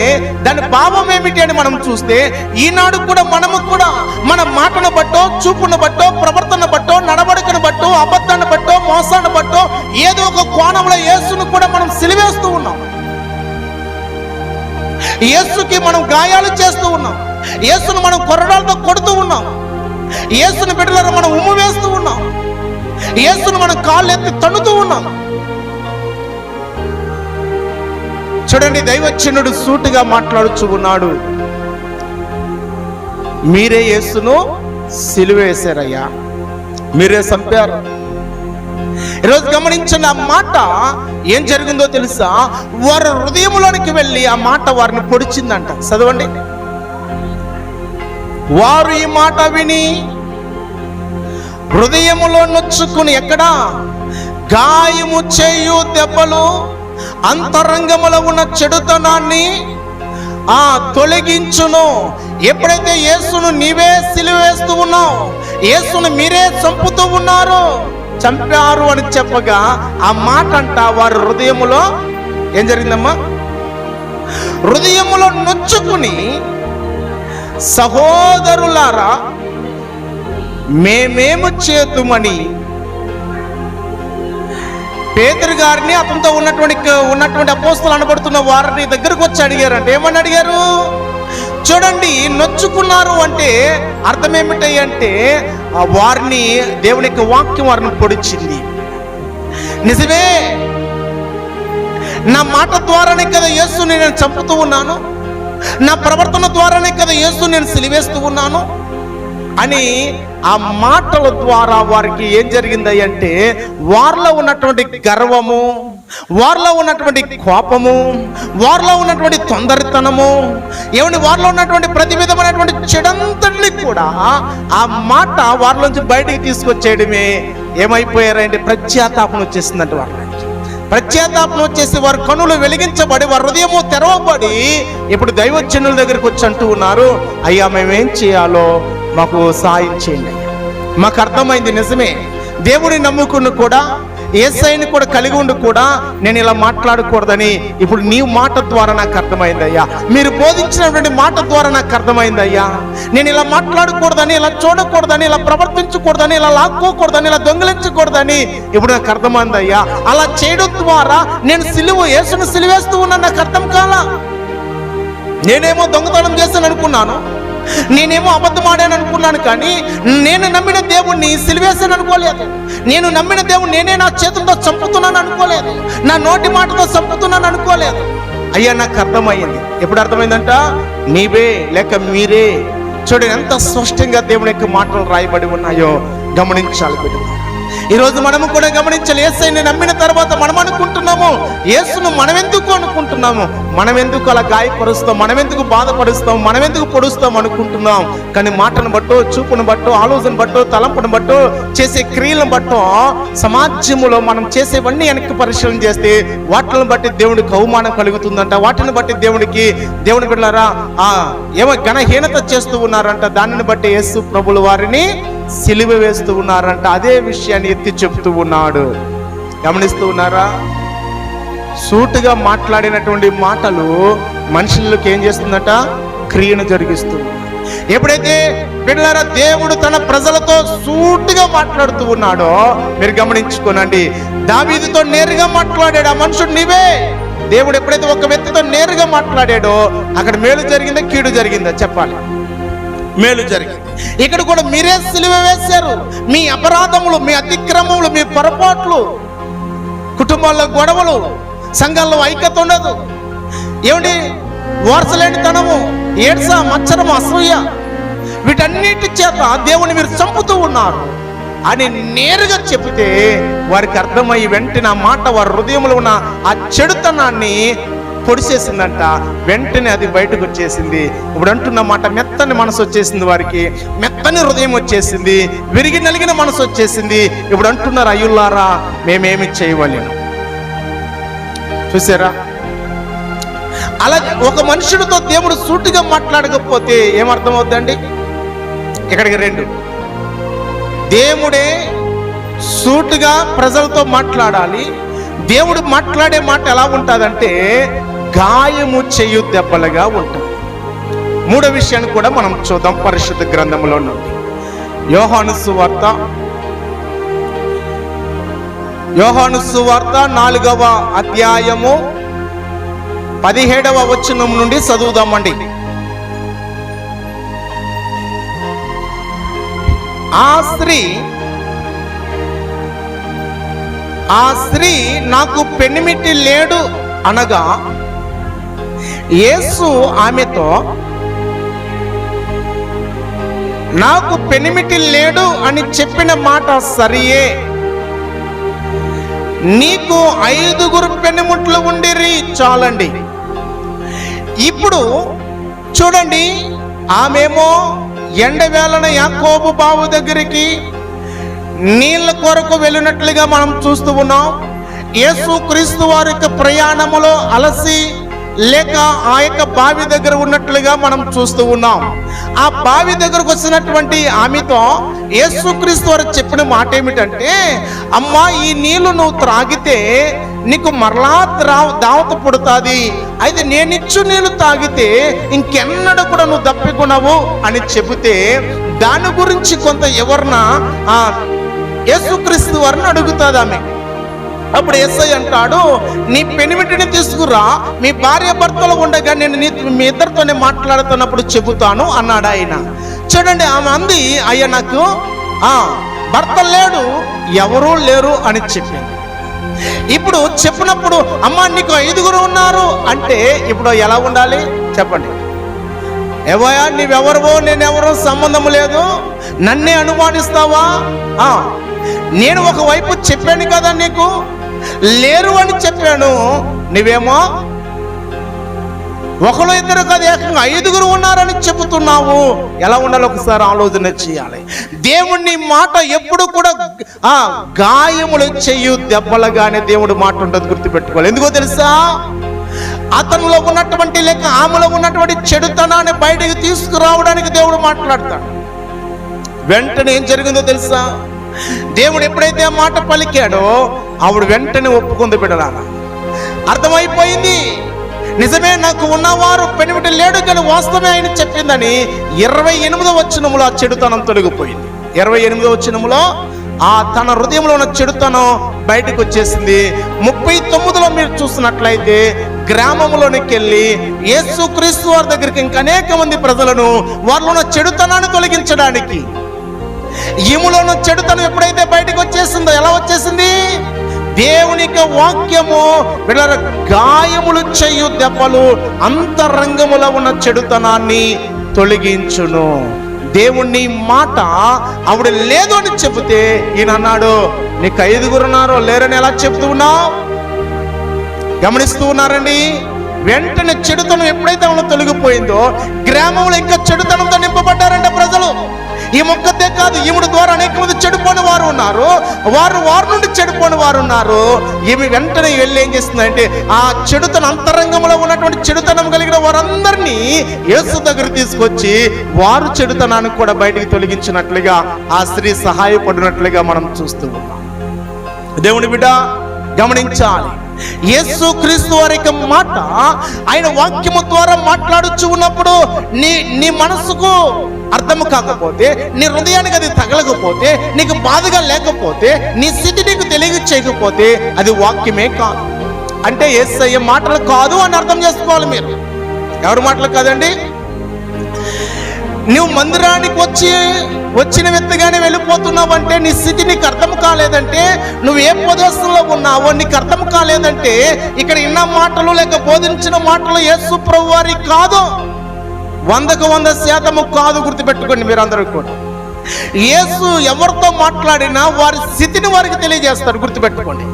దాని భావం ఏమిటి అని మనం చూస్తే, ఈనాడు కూడా మనము కూడా మన మాటను బట్టో, చూపును బట్టో, ప్రవర్తన బట్టో, నడవడికను బట్టో, అబద్ధాన్ని బట్టో, మోసాన్ని బట్టో ఏదో ఒక కోణంలో యేసును కూడా మనం సిలివేస్తూ ఉన్నాం. యేసుకి మనం గాయాలు చేస్తూ ఉన్నాం. యేసును మనం కొరడాలతో కొడుతూ ఉన్నాం. యేసుని బిడ్డలను మనం ఉమ్ము వేస్తూ ఉన్నాం. యేసును మనం కాళ్ళు ఎత్తి తన్నుతూ ఉన్నాం. చూడండి, దైవజనుడు సూటిగా మాట్లాడుచూ ఉన్నాడు, మీరే యేసును సిలువ వేశారయ్యా, మీరే చంపారు. ఈరోజు గమనించిన ఆ మాట ఏం జరిగిందో తెలుసా? వారి హృదయంలోనికి వెళ్ళి ఆ మాట వారిని పొడిచిందంట. చదవండి. వారు ఈ మాట విని హృదయములో నొచ్చుకుని, ఎక్కడ? గాయము చేయు దెబ్బలు అంతరంగములో ఉన్న చెడుతనాన్ని తొలగించును. ఎప్పుడైతే యేసును నీవే సిలువ వేస్తూ ఉన్నావు, యేసును మీరే చంపుతూ ఉన్నారు, చంపారు అని చెప్పగా ఆ మాట అంట వారి హృదయములో ఏం జరిగిందమ్మా? హృదయములో నొచ్చుకుని, సహోదరులారా మేమేము చేతుమని పేతురు గారిని అతనితో ఉన్నటువంటి అపోస్తలు అనబడుతున్న వారిని దగ్గరకు వచ్చి అడిగారంటే ఏమని అడిగారు? చూడండి, నొచ్చుకున్నారు అంటే అర్థం ఏమిటి అంటే వారిని దేవుని యొక్క వాక్యం వారిని పొడిచింది. నిజమే, నా మాట ద్వారానే కదా యేసుని నేను చంపుతూ ఉన్నాను, నా ప్రవర్తన ద్వారానే కదా యేసు నేను సిలివేస్తూ ఉన్నాను అని ఆ మాటల ద్వారా వారికి ఏం జరిగింది అంటే వారిలో ఉన్నటువంటి గర్వము, వారిలో ఉన్నటువంటి కోపము, వారిలో ఉన్నటువంటి తొందరతనము, వారిలో ఉన్నటువంటి ప్రతి విధమైనటువంటి చెడంతటిని కూడా ఆ మాట వారిలోంచి బయటికి తీసుకొచ్చేయడమే ఏమైపోయారంటే ప్రత్యాతాపం వచ్చేసిందంటే వారిలోంచి ప్రత్యాతాపం వచ్చేసి వారి కనులు వెలిగించబడి వారి హృదయము తెరవబడి ఇప్పుడు దైవజనుల దగ్గరికి వచ్చి అంటూ ఉన్నారు, అయ్యా మేమేం చేయాలో మాకు సాయం చేయండి. మాకు అర్థమైంది, నిజమే, దేవుడిని నమ్ముకుని కూడా యేసయ్యని కూడా కలిగి ఉండి కూడా నేను ఇలా మాట్లాడకూడదని ఇప్పుడు నీ మాట ద్వారా నాకు అర్థమైందయ్యా, మీరు బోధించినటువంటి మాట ద్వారా నాకు అర్థమైందయ్యా, నేను ఇలా మాట్లాడకూడదని, ఇలా చూడకూడదని, ఇలా ప్రవర్తించకూడదని, ఇలా లాక్కోకూడదని, ఇలా దొంగిలించకూడదని ఇప్పుడు నాకు అర్థమైందయ్యా. అలా చేయడం ద్వారా నేను యేసును సిలువేస్తూ ఉన్నా నాకు అర్థం కాలా. నేనేమో దొంగతనం చేశాను అనుకున్నాను, నేనేమో అబద్ధం ఆడాను అనుకున్నాను, కానీ నేను నమ్మిన దేవుణ్ణి సిలివేశాను అనుకోలేదు. నేను నమ్మిన దేవుణ్ణి నేనే నా చేతులతో చంపుతున్నాను అనుకోలేదు, నా నోటి మాటతో చంపుతున్నాను అనుకోలేదు. అయ్యా నాకు అర్థమయ్యింది. ఎప్పుడు అర్థమైందంట? నీవే లేక మీరే. చూడండి ఎంత స్పష్టంగా దేవుని యొక్క మాటలు రాయబడి ఉన్నాయో గమనించాలి బిడ్డ. ఈరోజు మనము కూడా గమనించాలి. యేసయ్యని నమ్మిన తర్వాత మనం అనుకుంటున్నాము, యేసును మనమెందుకు అనుకుంటున్నాము, మనమెందుకు అలా గాయపరుస్తాం, మనమెందుకు బాధపరుస్తాం, మనమెందుకు పొడుస్తాం అనుకుంటున్నాం. కానీ మాటను బట్టో, చూపును బట్టో, ఆలోచన బట్టో, తలంపును బట్టో, చేసే క్రియలను బట్టో సమాజంలో మనం చేసేవన్నీ వెనక్కి పరిశీలన చేస్తే వాటిని బట్టి దేవుడికి అవమానం కలుగుతుందంట. వాటిని బట్టి దేవుని బిడ్డలారా ఏమో ఘనహీనత చేస్తూ ఉన్నారంట. దానిని బట్టి యేసు ప్రభుల వారిని సిలువ వేస్తూ ఉన్నారంట. అదే విషయాన్ని ఎత్తి చెప్తూ ఉన్నాడు. గమనిస్తూ ఉన్నారా? సూటుగా మాట్లాడినటువంటి మాటలు మనుషులకు ఏం చేస్తుందట? క్రియను జరిగిస్తుంది. ఎప్పుడైతే బిడ్డలారా దేవుడు తన ప్రజలతో సూటుగా మాట్లాడుతూ ఉన్నాడో మీరు గమనించుకోనండి. దావీదుతో నేరుగా మాట్లాడాడు ఆ మనుషుడు, నీవే. దేవుడు ఎప్పుడైతే ఒక వ్యక్తితో నేరుగా మాట్లాడాడో అక్కడ మేలు జరిగిందా కీడు జరిగిందా చెప్పాలి? మేలు జరిగింది. ఇక్కడ కూడా మీరే సిలువ వేశారు. మీ అపరాధములు, మీ అతిక్రమములు, మీ పొరపాట్లు, కుటుంబాల్లో గొడవలు, సంఘాల్లో ఐక్యత ఉండదు, ఓర్చలేనితనము, ఏడ్స, మచ్చరము, అసూయ, వీటన్నిటి చేత దేవుని మీరు చంపుతూ ఉన్నారు అని నేరుగా చెబితే వారికి అర్థమయ్యి వెంటనే ఆ మాట వారి హృదయంలో ఉన్న ఆ చెడుతనాన్ని పొడిచేసిందంట. వెంటనే అది బయటకు వచ్చేసింది. ఇప్పుడు అంటున్న మాట మెత్తని మనసు వచ్చేసింది, వారికి మెత్తని హృదయం వచ్చేసింది, విరిగి నలిగిన మనసు వచ్చేసింది. ఇప్పుడు అంటున్నారు, అయ్యుల్లారా మేమేమి చేయవలేను. చూసారా? అలా ఒక మనుషుడితో దేవుడు సూటిగా మాట్లాడకపోతే ఏమర్థం అవుతుందండి? ఇక్కడికి రెండు, దేవుడే సూటిగా ప్రజలతో మాట్లాడాలి. దేవుడు మాట్లాడే మాట ఎలా ఉంటుందంటే గాయము చేయు దెబ్బలుగా ఉంటుంది. మూడో విషయాన్ని కూడా మనం చూద్దాం పరిశుద్ధ గ్రంథంలో నుండి. యోహాను సువార్త 4వ అధ్యాయము 17వ వచనం నుండి చదువుదామండి. ఆ స్త్రీ నాకు పెనిమిటి లేడు అనగా యేసు ఆమెతో, నాకు పెనిమిటి లేడు అని చెప్పిన మాట సరియే, నీకు 5 పెనిముట్లు ఉండిరి చాలండి. ఇప్పుడు చూడండి, ఆమెమో ఎండవేళన యాకోబు బావు దగ్గరికి నీళ్ళ కొరకు వెళ్ళినట్లుగా మనం చూస్తూ ఉన్నాం. యేసు క్రీస్తు వారి యొక్క ప్రయాణములో అలసి లేక ఆ యొక్క బావి దగ్గర ఉన్నట్లుగా మనం చూస్తూ ఉన్నాం. ఆ బావి దగ్గరకు వచ్చినటువంటి ఆమెతో యేసుక్రీస్తు వారు చెప్పిన మాట ఏమిటంటే, అమ్మా ఈ నీళ్లు నువ్వు త్రాగితే నీకు మరలా దావత పుడుతుంది, అయితే నేనిచ్చు నీళ్లు తాగితే ఇంకెన్నడూ కూడా నువ్వు దప్పికొనవు అని చెబితే దాని గురించి కొంత ఎవరన్నా యేసుక్రీస్తు వారిని అడుగుతుంది ఆమె. అప్పుడు యేసయ్య అంటాడు, నీ పెనిమిటిని తీసుకురా, మీ భార్య భర్తలు ఉండగా నేను మీ ఇద్దరితోనే మాట్లాడుతున్నప్పుడు చెబుతాను అన్నాడు ఆయన. చూడండి, ఆమె అంది, అయ్యా నాకు భర్త లేడు, ఎవరూ లేరు అని చెప్పింది. ఇప్పుడు చెప్పినప్పుడు అమ్మా నీకు 5 ఉన్నారు అంటే ఇప్పుడు ఎలా ఉండాలి చెప్పండి? ఏవయ్యా నీవెవరవో నేనెవరో సంబంధం లేదు, నన్నే అనుమానిస్తావా? నేను ఒకవైపు చెప్పాను కదా, నీకు లేరు అని చెప్పాను, నువ్వేమో 1 2 కాదు ఏకంగా 5 ఉన్నారని చెబుతున్నావు. ఎలా ఉండాలి ఒకసారి ఆలోచన చేయాలి. దేవుని మాట ఎప్పుడు కూడా గాయములు చేయు దెబ్బలుగానే దేవుడి మాట ఉంటుంది, గుర్తుపెట్టుకోవాలి. ఎందుకో తెలుసా? అతనిలో ఉన్నటువంటి లేక ఆమెలో ఉన్నటువంటి చెడుతనాన్ని బయటకు తీసుకురావడానికి దేవుడు మాట్లాడతాడు. వెంటనే ఏం జరిగిందో తెలుసా? దేవుడు ఎప్పుడైతే ఆ మాట పలికాడో ఆవిడ వెంటనే ఒప్పుకుంది. బిడ్డలారా, అర్థమైపోయింది, నిజమే నాకు ఉన్నవారు పెనిమిటి లేడు కానీ వాస్తవమే ఆయన చెప్పిందని. 28వ వచనములో ఆ చెడుతనం తొలగిపోయింది. 28వ వచనములో తన హృదయంలో ఉన్న చెడుతనం బయటకు వచ్చేసింది. 39లో మీరు చూసినట్లయితే గ్రామంలోనికి వెళ్ళి యేసుక్రీస్తు వారి దగ్గరికి ఇంకా అనేక మంది ప్రజలను వారిలో ఉన్న చెడుతనాన్ని తొలగించడానికి, ఈమెలో ఉన్న చెడుతనం ఎప్పుడైతే బయటకు వచ్చేసిందో, ఎలా వచ్చేసింది? దేవునికి వాక్యము వీళ్ళ గాయములు చేయు దెబ్బలు అంతరంగములో ఉన్న చెడుతనాన్ని తొలగించును. దేవుని మాట ఆవిడ లేదు అని చెబితే ఈయన అన్నాడు, నీకు 5 ఉన్నారో లేరని ఎలా చెప్తూ ఉన్నావు? గమనిస్తూ ఉన్నారండి. వెంటనే చెడుతనం ఎప్పుడైతే ఆవిడ తొలగిపోయిందో గ్రామంలో ఇంకా చెడుతనంతో నింపబడ్డారంటే ప్రజలు. ఈ మొక్కతే కాదు, ఈమె ద్వారా అనేక మంది చెడిపోని వారు ఉన్నారు, వారి నుండి చెడిపోని వారు ఉన్నారు. ఈమె వెంటనే వెళ్ళి ఏం చేస్తుందంటే ఆ చెడుతనం అంతరంగంలో ఉన్నటువంటి చెడుతనం కలిగిన వారందరినీ యేసు దగ్గర తీసుకొచ్చి వారు చెడుతనాన్ని కూడా బయటికి తొలగించినట్లుగా ఆ స్త్రీ సహాయపడినట్లుగా మనం చూస్తూ ఉన్నాం. దేవుని బిడ్డ గమనించాలి, యేసుక్రీస్తు వారి యొక్క మాట ఆయన వాక్యము ద్వారా మాట్లాడుచు ఉన్నప్పుడు నీ మనసుకు అర్థము కాకపోతే, నీ హృదయానికి అది తగలకపోతే, నీకు బాధగా లేకపోతే, నీ స్థితి నీకు తెలియచేయకపోతే అది వాక్యమే కాదు. అంటే యేసయ్య మాటలు కాదు అని అర్థం చేసుకోవాలి. మీరు ఎవరి మాటలు కాదండి? నువ్వు మందిరానికి వచ్చిన వ్యక్తిగానే వెళ్ళిపోతున్నావు అంటే నీ స్థితి నీకు అర్థం కాలేదంటే, నువ్వు ఏ ప్రదేశంలో ఉన్నావో నీకు అర్థం కాలేదంటే, ఇక్కడ ఇన్న మాటలు లేక బోధించిన మాటలు యేసు ప్రభువు వారి కాదు, 100కు 100% కాదు. గుర్తుపెట్టుకోండి మీరందరూ కూడా. యేసు ఎవరితో మాట్లాడినా వారి స్థితిని వారికి తెలియజేస్తాడు. గుర్తుపెట్టుకోండి,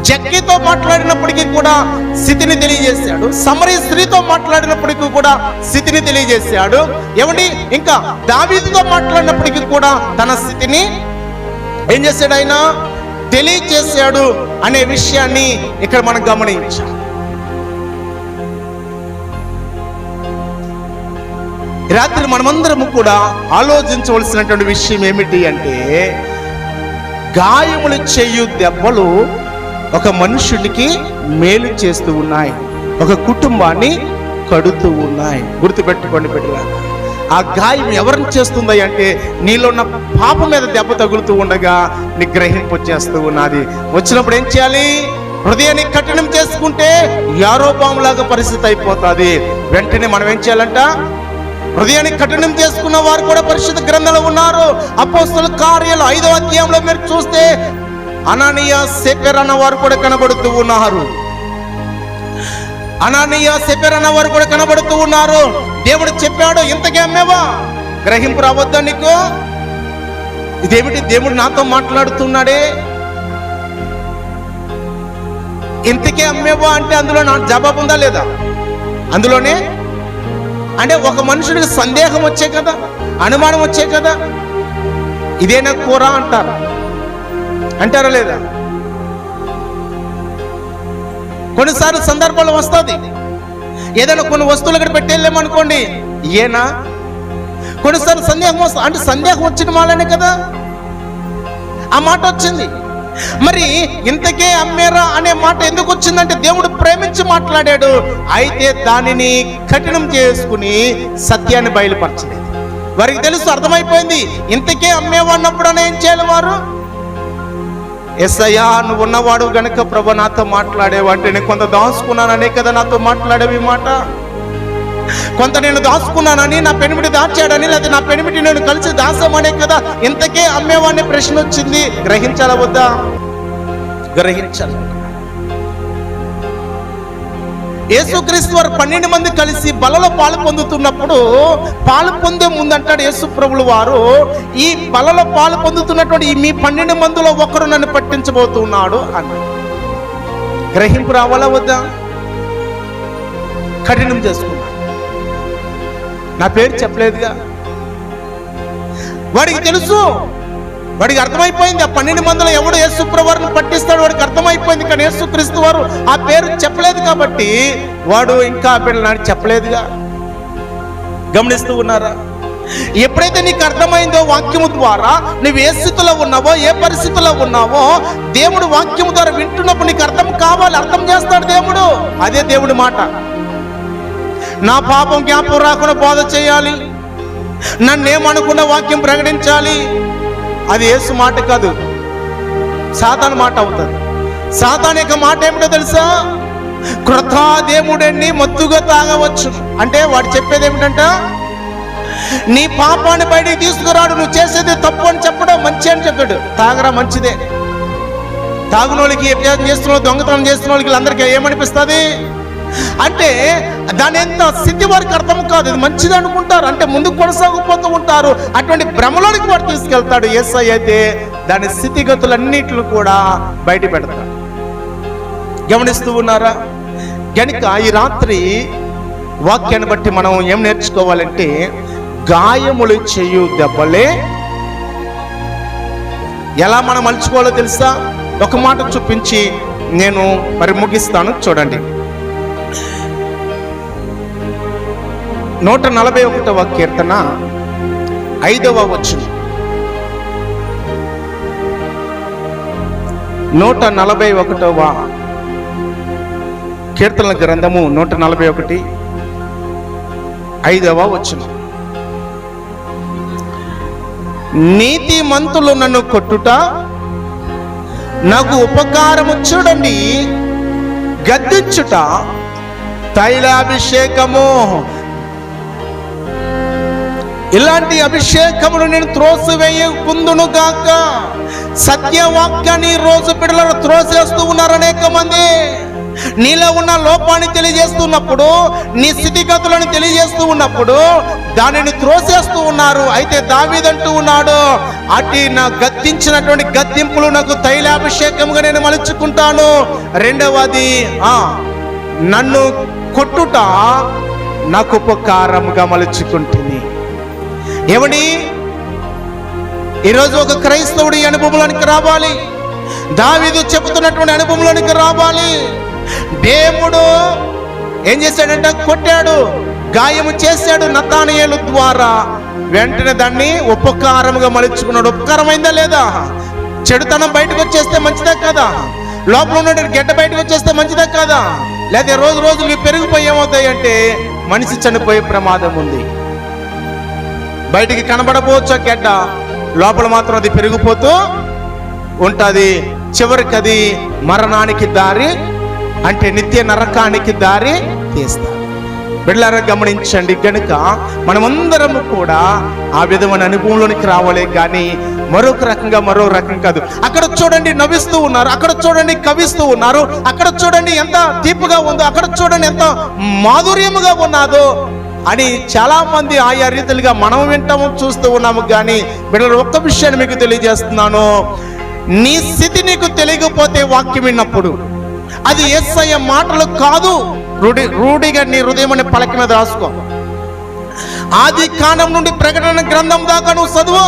జక్కీతో మాట్లాడినప్పటికీ కూడా స్థితిని తెలియజేశాడు, సమరీ స్త్రీతో మాట్లాడినప్పటికీ కూడా స్థితిని తెలియజేశాడు. ఏమండి, ఇంకా దావీదుతో మాట్లాడినప్పటికీ కూడా తన స్థితిని ఏం చేశాడు? ఆయన తెలియజేశాడు అనే విషయాన్ని ఇక్కడ మనం గమనించాం. రాత్రి మనమందరము కూడా ఆలోచించవలసినటువంటి విషయం ఏమిటి అంటే, గాయములు చేయు దెబ్బలు ఒక మనుషుడికి మేలు చేస్తూ ఉన్నాయి, ఒక కుటుంబాన్ని కడుతూ ఉన్నాయి. గుర్తుపెట్టుకోండి బిడ్డలారా, ఆ గాయం ఎవరిని చేస్తుంది అంటే నీలో ఉన్న పాపం మీద దెబ్బ తగులుతూ ఉండగా నీ గ్రహింపు వచ్చేస్తూ ఉన్నది. వచ్చినప్పుడు ఏం చేయాలి? హృదయాన్ని కఠినం చేసుకుంటే యారోబాములాగా పరిస్థితి అయిపోతుంది. వెంటనే మనం ఏం చేయాలంట? హృదయాన్ని కఠినం చేసుకున్న వారు కూడా పరిశుద్ధ గ్రంథంలో ఉన్నారు. అపోస్తలుల కార్యాలు 5వ అధ్యాయంలో మీరు చూస్తే అననీయ సేపెర్ అన్న వారు కూడా కనబడుతూ ఉన్నారు. అననీయ సేపెర్ అన్న వారు కూడా కనబడుతూ ఉన్నారు. దేవుడు చెప్పాడు, ఇంతకే అమ్మేవా? గ్రహింపు రావద్దా నీకు? ఇదేమిటి, దేవుడు నాతో మాట్లాడుతున్నాడే, ఇంతకే అమ్మేవా అంటే అందులో నా జవాబు ఉందా లేదా? అందులోనే అంటే ఒక మనుషుడికి సందేహం వచ్చే కదా, అనుమానం వచ్చే కదా, ఇదేనా కూర అంటారా లేదా? కొన్నిసార్లు సందర్భాలు వస్తుంది, ఏదైనా కొన్ని వస్తువులు అక్కడ పెట్టేళ్ళేమనుకోండి, ఏనా? కొన్నిసార్లు సందేహం వస్తుంది, అంటే సందేహం వచ్చిన వాళ్ళనే కదా ఆ మాట వచ్చింది. మరి ఇంతకే అమ్మేరా అనే మాట ఎందుకు వచ్చిందంటే దేవుడు ప్రేమించి మాట్లాడాడు. అయితే దానిని కఠినం చేసుకుని సత్యాన్ని బయలుపరచలేదు. వారికి తెలుసు, అర్థమైపోయింది. ఇంతకే అమ్మేవా అన్నప్పుడు ఏం చేయాలి? వారు యేసయ్యా నువ్వు ఉన్నవాడు గనుక ప్రభు నాతో మాట్లాడేవు అంటే, నేను కొంత దాచుకున్నాననే కదా నాతో మాట్లాడేవి మాట. కొంత నేను దాచుకున్నానని, నా పెనిమిటి దాచాడని, లేదా నా పెనిమిటి నేను కలిసి దాసామనే కదా ఇంతకే అమ్మేవాడిని ప్రశ్న వచ్చింది. గ్రహించాలా వద్దా? గ్రహించాలి. యేసుక్రీస్తు వారు 12 మంది కలిసి బలలో పాలు పొందుతున్నప్పుడు, పాలు పొందే ముందంటాడు యేసు ప్రభులు వారు, ఈ బలలో పాలు పొందుతున్నటువంటి ఈ మీ 12 మందిలో ఒకరు నన్ను పట్టించబోతున్నాడు అని. గ్రహింపు రావాలా వద్దా? కఠినం చేసుకున్నాడు. నా పేరు చెప్పలేదుగా. వాడికి తెలుసు, వాడికి అర్థమైపోయింది. ఆ 12 మందిలో ఎవడు యేసు ప్రభువుని పట్టిస్తాడు వాడికి అర్థమైపోయింది. కానీ యేసుక్రీస్తు వారు ఆ పేరు చెప్పలేదు కాబట్టి వాడు ఇంకా ఆ పిల్లనాడు చెప్పలేదుగా. గమనిస్తూ ఉన్నారా? ఎప్పుడైతే నీకు అర్థమైందో వాక్యము ద్వారా, నువ్వు ఏ స్థితిలో ఉన్నావో, ఏ పరిస్థితిలో ఉన్నావో, దేవుడు వాక్యము ద్వారా వింటున్నప్పుడు నీకు అర్థం కావాలి. అర్థం చేస్తాడు దేవుడు. అదే దేవుడి మాట. నా పాపం జ్ఞాపకం రాకుండా బోధ చేయాలి, నన్నేమనుకున్న వాక్యం ప్రకటించాలి. అది యేసు మాట కాదు, సాతాను మాట అవుతుంది. సాతాను యొక్క మాట ఏమిటో తెలుసా? కృత దేవుడిని మత్తుగా తాగవచ్చు అంటే వాడు చెప్పేది ఏమిటంట, నీ పాపాన్ని బయటికి తీసుకురాడు, నువ్వు చేసేది తప్పు అని చెప్పడం మంచి అని చెప్పాడు. తాగరా మంచిదే. తాగునోళ్ళకి, వ్యభిచారం చేస్తున్న వాళ్ళు, దొంగతనం చేస్తున్న వాళ్ళకి అందరికీ ఏమనిపిస్తుంది అంటే, దాని ఎంత స్థితి వారికి అర్థం కాదు. ఇది మంచిది అనుకుంటారు, అంటే ముందుకు కొనసాగిపోతూ ఉంటారు. అటువంటి భ్రమలోనికి వాడు తీసుకెళ్తాడు. యేసయ్య అయితే దాని స్థితిగతులన్నిటిని కూడా బయట పెడతాడు. గమనిస్తూ ఉన్నారా? కనుక ఈ రాత్రి వాక్యాన్ని బట్టి మనం ఏం నేర్చుకోవాలంటే, గాయములు చేయు దెబ్బలే ఎలా మనం మలుచుకోవాలో తెలుసా? ఒక మాట చూపించి నేను మరి ముగిస్తాను. చూడండి, 141వ కీర్తన 5వ వచనం. 141వ కీర్తనల గ్రంథము 141 5వ వచనం. నీతిమంతులు నన్ను కొట్టుట నాకు ఉపకారము, చూడండి, గద్దించుట తైలాభిషేకము. ఇలాంటి అభిషేకమును నేను త్రోసివేయకుందును గాక. సత్యవాక్యాన్ని రోజు బిడ్డలను త్రోసేస్తూ ఉన్నారు అనేక మంది. నీలో ఉన్న లోపాన్ని తెలియజేస్తున్నప్పుడు, నీ స్థితిగతులను తెలియజేస్తూ ఉన్నప్పుడు దానిని త్రోసేస్తూ ఉన్నారు. అయితే దావీదంటూ ఉన్నాడు, అటు నా గద్దించినటువంటి గద్దింపులు నాకు తైలాభిషేకముగా నేను మలుచుకుంటాను. రెండవది, నన్ను కొట్టుట నాకు ఉపకారముగా మలుచుకుంటుంది. ఏమని? ఈరోజు ఒక క్రైస్తవుడి అనుభవంలోనికి రావాలి. దావీదు చెబుతున్నటువంటి అనుభవంలోనికి రావాలి. దేవుడు ఏం చేశాడంటే, కొట్టాడు, గాయము చేశాడు నతానియేలు ద్వారా. వెంటనే దాన్ని ఉపకారముగా మలుచుకున్నాడు. ఉపకారమైందా లేదా? చెడుతనం బయటకు వచ్చేస్తే మంచిదే కదా? లోపల ఉన్న గడ్డ బయటకు వచ్చేస్తే మంచిదే కదా? లేదా రోజు రోజు పెరిగిపోయి ఏమవుతాయి అంటే మనిషి చనిపోయే ప్రమాదం ఉంది. బయటికి కనబడపోవచ్చు గడ్డ, లోపల మాత్రం అది పెరిగిపోతూ ఉంటుంది. చివరికి అది మరణానికి దారి, అంటే నిత్య నరకానికి దారి తీస్తారు. బిడ్డలారా గమనించండి. కనుక మనమందరము కూడా ఆ విధమైన అనుభవంలోనికి రావాలి, కానీ మరొక రకంగా మరో రకం కాదు. అక్కడ చూడండి నవ్విస్తూ ఉన్నారు, అక్కడ చూడండి కవిస్తూ ఉన్నారు, అక్కడ చూడండి ఎంత తీపుగా ఉందో, అక్కడ చూడండి ఎంత మాధుర్యముగా ఉన్నదో అని చాలా మంది ఆయా రీతిలుగా మనం వింటాము, చూస్తూ ఉన్నాము. కానీ బిడ్డలు, ఒక్క విషయాన్ని మీకు తెలియజేస్తున్నాను. నీ స్థితి నీకు తెలియకపోతే వాక్యం విన్నప్పుడు అది యేసయ్య మాటలు కాదు, రూఢిగా నీ హృదయం అనే పలక మీద రాసుకో. ఆది కాండం నుండి ప్రకటన గ్రంథం దాకా నువ్వు చదువు.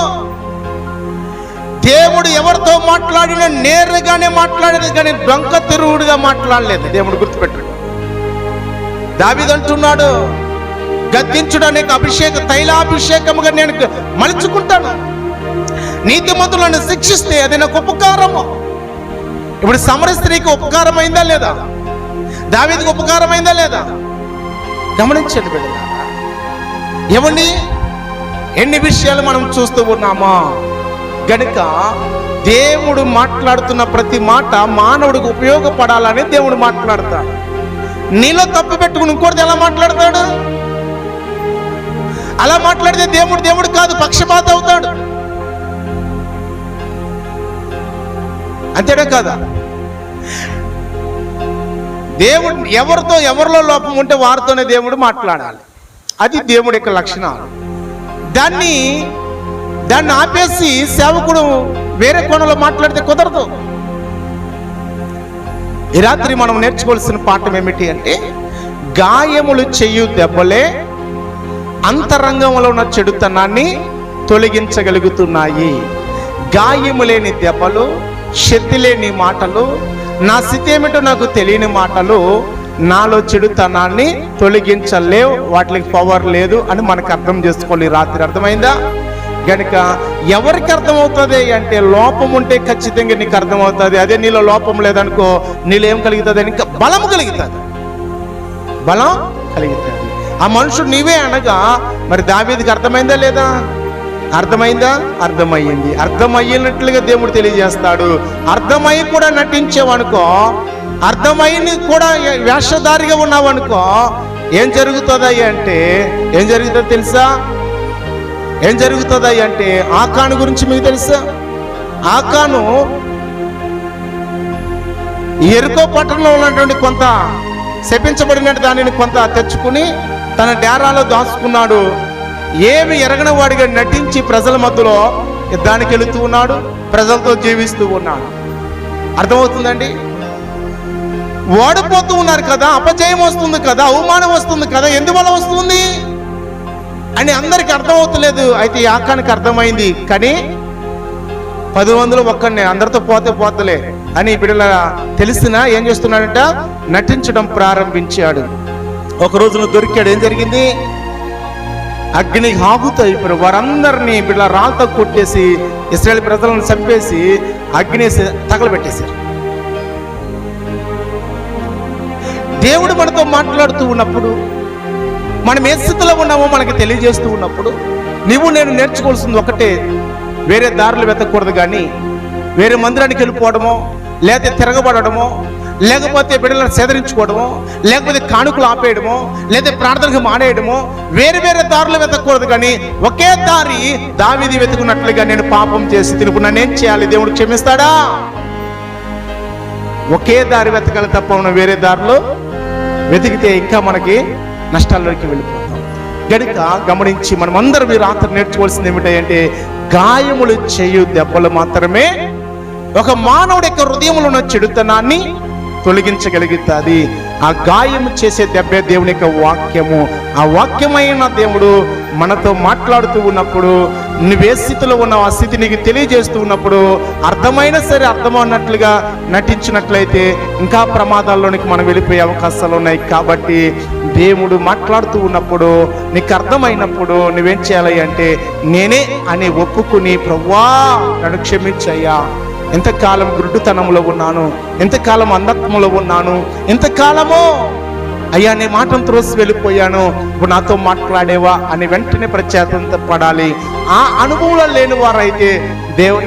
దేవుడు ఎవరితో మాట్లాడినా నేరుగానే మాట్లాడేది, కానీ డొంక తిరుగుడుగా మాట్లాడలేదు. దేవుడు గుర్తుపెట్టాడు. దావీదు అంటున్నాడు, గద్దించడానికి అభిషేక తైలాభిషేకముగా నేను మలుచుకుంటాను. నీతిమంతులను శిక్షిస్తే అది నాకు ఉపకారము. ఇప్పుడు సమర స్త్రీకి ఉపకారమైందా లేదా? దావీదుకు ఉపకారమైందా లేదా? గమనించండి బిడ్డలారా. ఏమండి, ఎన్ని విషయాలు మనం చూస్తూ ఉన్నామా? గనుక దేవుడు మాట్లాడుతున్న ప్రతి మాట మానవుడికి ఉపయోగపడాలని దేవుడు మాట్లాడతాడు. నీలో తప్పు పెట్టుకుని ఇంకోటి ఎలా మాట్లాడతాడు? అలా మాట్లాడితే దేవుడు కాదు, పక్షపాత అవుతాడు. అంతేనా కాదా? దేవుడు ఎవరిలో లోపం ఉంటే వారితోనే దేవుడు మాట్లాడాలి. అది దేవుడి యొక్క లక్షణాలు. దాన్ని ఆపేసి సేవకుడు వేరే కోణంలో మాట్లాడితే కుదరదు. ఈ రాత్రి మనం నేర్చుకోవాల్సిన పాఠం ఏమిటి అంటే, గాయములు చేయు దెబ్బలే అంతరంగంలో ఉన్న చెడుతనాన్ని తొలగించగలుగుతున్నాయి. గాయము లేని దెబ్బలు, శక్తి లేని మాటలు, నా స్థితి ఏమిటో నాకు తెలియని మాటలు నాలో చెడుతనాన్ని తొలగించలేవు, వాటికి పవర్ లేదు అని మనకు అర్థం చేసుకోవాలి. రాత్రి అర్థమైందా? గనుక ఎవరికి అర్థమవుతుంది అంటే, లోపం ఉంటే ఖచ్చితంగా నీకు అర్థమవుతుంది. అదే నీలో లోపం లేదనుకో, నీలో ఏం కలుగుతుంది? ఇంకా బలం కలుగుతుంది. బలం కలుగుతుంది. ఆ మనుషుడు నీవే అనగా మరి దావీదుకి అర్థమైందా లేదా? అర్థమైందా? అర్థమయ్యింది. అర్థమయ్యినట్లుగా దేవుడు తెలియజేస్తాడు. అర్థమై కూడా నటించావనుకో, అర్థమై కూడా వేషధారిగా ఉన్నావనుకో, ఏం జరుగుతుంది అంటే, ఏం జరుగుతుందో తెలుసా? ఏం జరుగుతుంది అంటే, ఆకాను గురించి మీకు తెలుసా? ఆకాను ఎరుకో పట్టణంలో ఉన్నటువంటి కొంత శపించబడినట్టు దానిని కొంత తెచ్చుకుని తన డేరాలో దాచుకున్నాడు. ఏమి ఎరగని వాడిగా నటించి ప్రజల మధ్యలో యుద్ధానికి వెళుతూ ఉన్నాడు, ప్రజలతో జీవిస్తూ ఉన్నాడు. అర్థమవుతుందండి? ఓడిపోతూ ఉన్నారు కదా, అపజయం వస్తుంది కదా, అవమానం వస్తుంది కదా, ఎందువల్ల వస్తుంది అని అందరికి అర్థమవుతలేదు. అయితే ఆకానికి అర్థమైంది. కానీ 10 మందిలో ఒక్కడినే, అందరితో పోతలే అని బిడ్డల తెలిసినా ఏం చేస్తున్నాడంట? నటించడం ప్రారంభించాడు. ఒక రోజున దొరికాడు. ఏం జరిగింది? అగ్ని ఆగుతూ అయిపోయారు. వారందరినీ బిడ్డల రాళ్ళతో కొట్టేసి ఇశ్రాయేలు ప్రజలను చంపేసి అగ్ని తగలబెట్టేశారు. దేవుడు మనతో మాట్లాడుతూ ఉన్నప్పుడు, మనం ఏ స్థితిలో ఉన్నామో మనకి తెలియజేస్తూ ఉన్నప్పుడు, నేను నేర్చుకోవాల్సింది ఒకటే, వేరే దారులు వెతకూడదు. కానీ వేరే మందిరానికి వెళ్ళిపోవడమో, లేకపోతే తిరగబడమో, లేకపోతే బిడ్డలను సేదరించుకోవడమో, లేకపోతే కానుకలు ఆపేయడమో, లేదా ప్రార్థనకు మానేయడమో, వేరే దారులు వెతకూడదు. కానీ ఒకే దారి దావీదు వెతుకున్నట్లుగా, నేను పాపం చేసి తిరుగుతున్నాను, ఏం చేయాలి? దేవుడు క్షమిస్తాడా? ఒకే దారి వెతకాలి తప్ప మనం వేరే దారిలో వెతికితే ఇంకా మనకి నష్టాల్లోకి వెళ్ళిపోతాం. గనుక గమనించి మనం అందరం ఈ రాత్రి నేర్చుకోవాల్సింది ఏమిటంటే, గాయములు చేయు దెబ్బలు మాత్రమే ఒక మానవుడి యొక్క హృదయంలో ఉన్న చెడుతనాన్ని తొలగించగలుగుతుంది. ఆ గాయము చేసే దెబ్బే దేవుని యొక్క వాక్యము. ఆ వాక్యమైన దేవుడు మనతో మాట్లాడుతూ ఉన్నప్పుడు, నువ్వే స్థితిలో ఉన్నావు ఆ స్థితి నీకు తెలియజేస్తూ ఉన్నప్పుడు, అర్థమైనా సరే అర్థమన్నట్లుగా నటించినట్లయితే ఇంకా ప్రమాదాల్లోనికి మనం వెళ్ళిపోయే అవకాశాలు ఉన్నాయి. కాబట్టి దేవుడు మాట్లాడుతూ ఉన్నప్పుడు, నీకు అర్థమైనప్పుడు నువ్వేం చేయాలి అంటే, నేనే అని ఒప్పుకుని, ప్రభువా నన్ను క్షమించయ్యా, ఎంతకాలం గుడ్డుతనంలో ఉన్నాను, ఎంతకాలం అంధత్వంలో ఉన్నాను, ఎంతకాలమో అయ్యా నీ మాటను త్రోసి వెళ్ళిపోయాను, ఇప్పుడు నాతో మాట్లాడేవా అని వెంటనే పడాలి. ఆ అనుభవంలో లేని వారైతే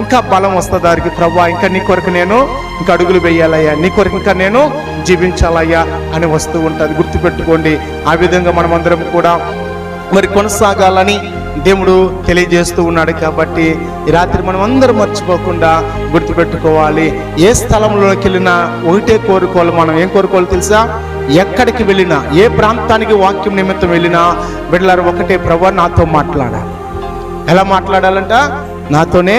ఇంకా బలం వస్తుంది వారికి. ప్రభువా ఇంకా నీ కొరకు నేను ఇంకా అడుగులు వేయాలయ్యా, నీ కొరకు ఇంకా నేను జీవించాలయ్యా అని వస్తూ ఉంటుంది. గుర్తుపెట్టుకోండి, ఆ విధంగా మనమందరం కూడా మరి కొనసాగాలని దేవుడు తెలియజేస్తూ ఉన్నాడు. కాబట్టి ఈ రాత్రి మనం అందరం మర్చిపోకుండా గుర్తుపెట్టుకోవాలి, ఏ స్థలంలోకి వెళ్ళినా ఒకటే కోరుకోవాలి. మనం ఏం కోరుకోవాలి తెలుసా? ఎక్కడికి వెళ్ళినా, ఏ ప్రాంతానికి వాక్యం నిమిత్తం వెళ్ళినా బిడ్డలారా ఒకటే, ప్రభువా నాతో మాట్లాడాలి. ఎలా మాట్లాడాలంట? నాతోనే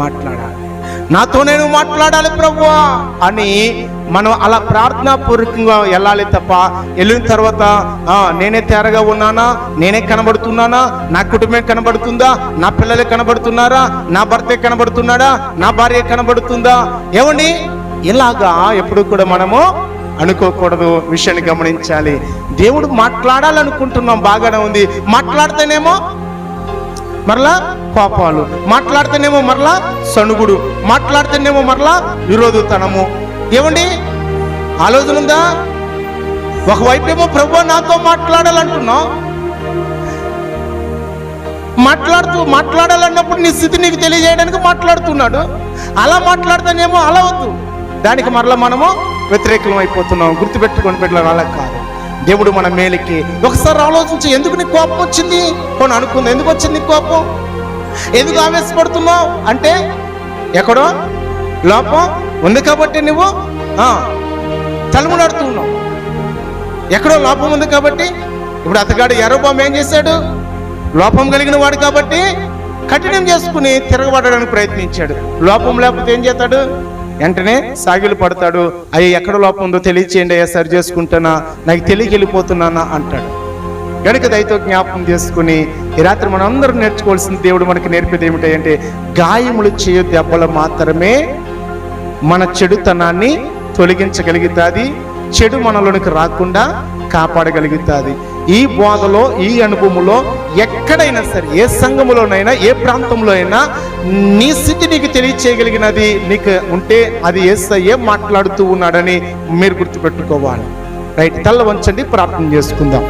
మాట్లాడాలి, నాతోనే నువ్వు మాట్లాడాలి ప్రభువా అని మనం అలా ప్రార్థనాపూర్వకంగా వెళ్ళాలి తప్ప, వెళ్ళిన తర్వాత నేనే తేరగా ఉన్నానా, నేనే కనబడుతున్నానా, నా కుటుంబం కనబడుతుందా, నా పిల్లలే కనబడుతున్నారా, నా భర్తే కనబడుతున్నాడా, నా భార్య కనబడుతుందా, ఏమండి ఇలాగా ఎప్పుడు కూడా మనము అనుకోకూడదు. విషయాన్ని గమనించాలి. దేవుడు మాట్లాడాలనుకుంటున్నాం, బాగానే ఉంది. మాట్లాడితేనేమో మరలా కోపాలు, మాట్లాడితేనేమో మరలా సణుగుడు, మాట్లాడితేనేమో మరలా విరోధతనము. ఏమండి ఆలోచన ఉందా? ఒకవైపు ఏమో ప్రభువా నాతో మాట్లాడాలంటున్నాం, మాట్లాడాలన్నప్పుడు నీ స్థితి నీకు తెలియజేయడానికి మాట్లాడుతున్నాడు. అలా మాట్లాడతానేమో అలా వద్దు, దానికి మరలా మనము వ్యతిరేకం అయిపోతున్నాం. గుర్తుపెట్టుకొని పెట్టాలి, అలా కాదు. దేవుడు మన మేలుకి. ఒకసారి ఆలోచించి, ఎందుకు నీకు కోపం వచ్చింది కొన్ని అనుకుంది. ఎందుకు వచ్చింది నీకు కోపం? ఎందుకు ఆవేశపడుతున్నావు అంటే ఎక్కడో లోపం ఉంది కాబట్టి నువ్వు తలుములాడుతున్నావు. ఎక్కడో లోపం ఉంది కాబట్టి. ఇప్పుడు అతగాడు యరొబాము ఏం చేశాడు? లోపం కలిగిన వాడు కాబట్టి కఠినం చేసుకుని తిరగబడడానికి ప్రయత్నించాడు. లోపం లేకపోతే ఏం చేస్తాడు? వెంటనే సాగిలు పడతాడు. అయ్యా ఎక్కడ లోపం ఉందో తెలియచేయండి, అయ్యా సరి చేసుకుంటానా, నాకు తెలియకెళ్ళిపోతున్నానా అంటాడు. కనుక దయతో జ్ఞాపకం చేసుకుని ఈ రాత్రి మనం అందరం నేర్చుకోవాల్సింది, దేవుడు మనకి నేర్పేది ఏమిటంటే, గాయములు చేయు దెబ్బలు మాత్రమే మన చెడుతనాన్ని తొలగించగలుగుతుంది, చెడు మనలోనికి రాకుండా కాపాడగలుగుతుంది. ఈ బోధలో, ఈ అనుభవంలో ఎక్కడైనా సరే, ఏ సంఘములోనైనా, ఏ ప్రాంతంలో అయినా నీ స్థితి నీకు తెలియచేయగలిగినది నీకు ఉంటే అది యేసయ్యే మాట్లాడుతూ ఉన్నాడని మీరు గుర్తుపెట్టుకోవాలి. రైట్, తల్ల వంచండి, ప్రార్థన చేసుకుందాం.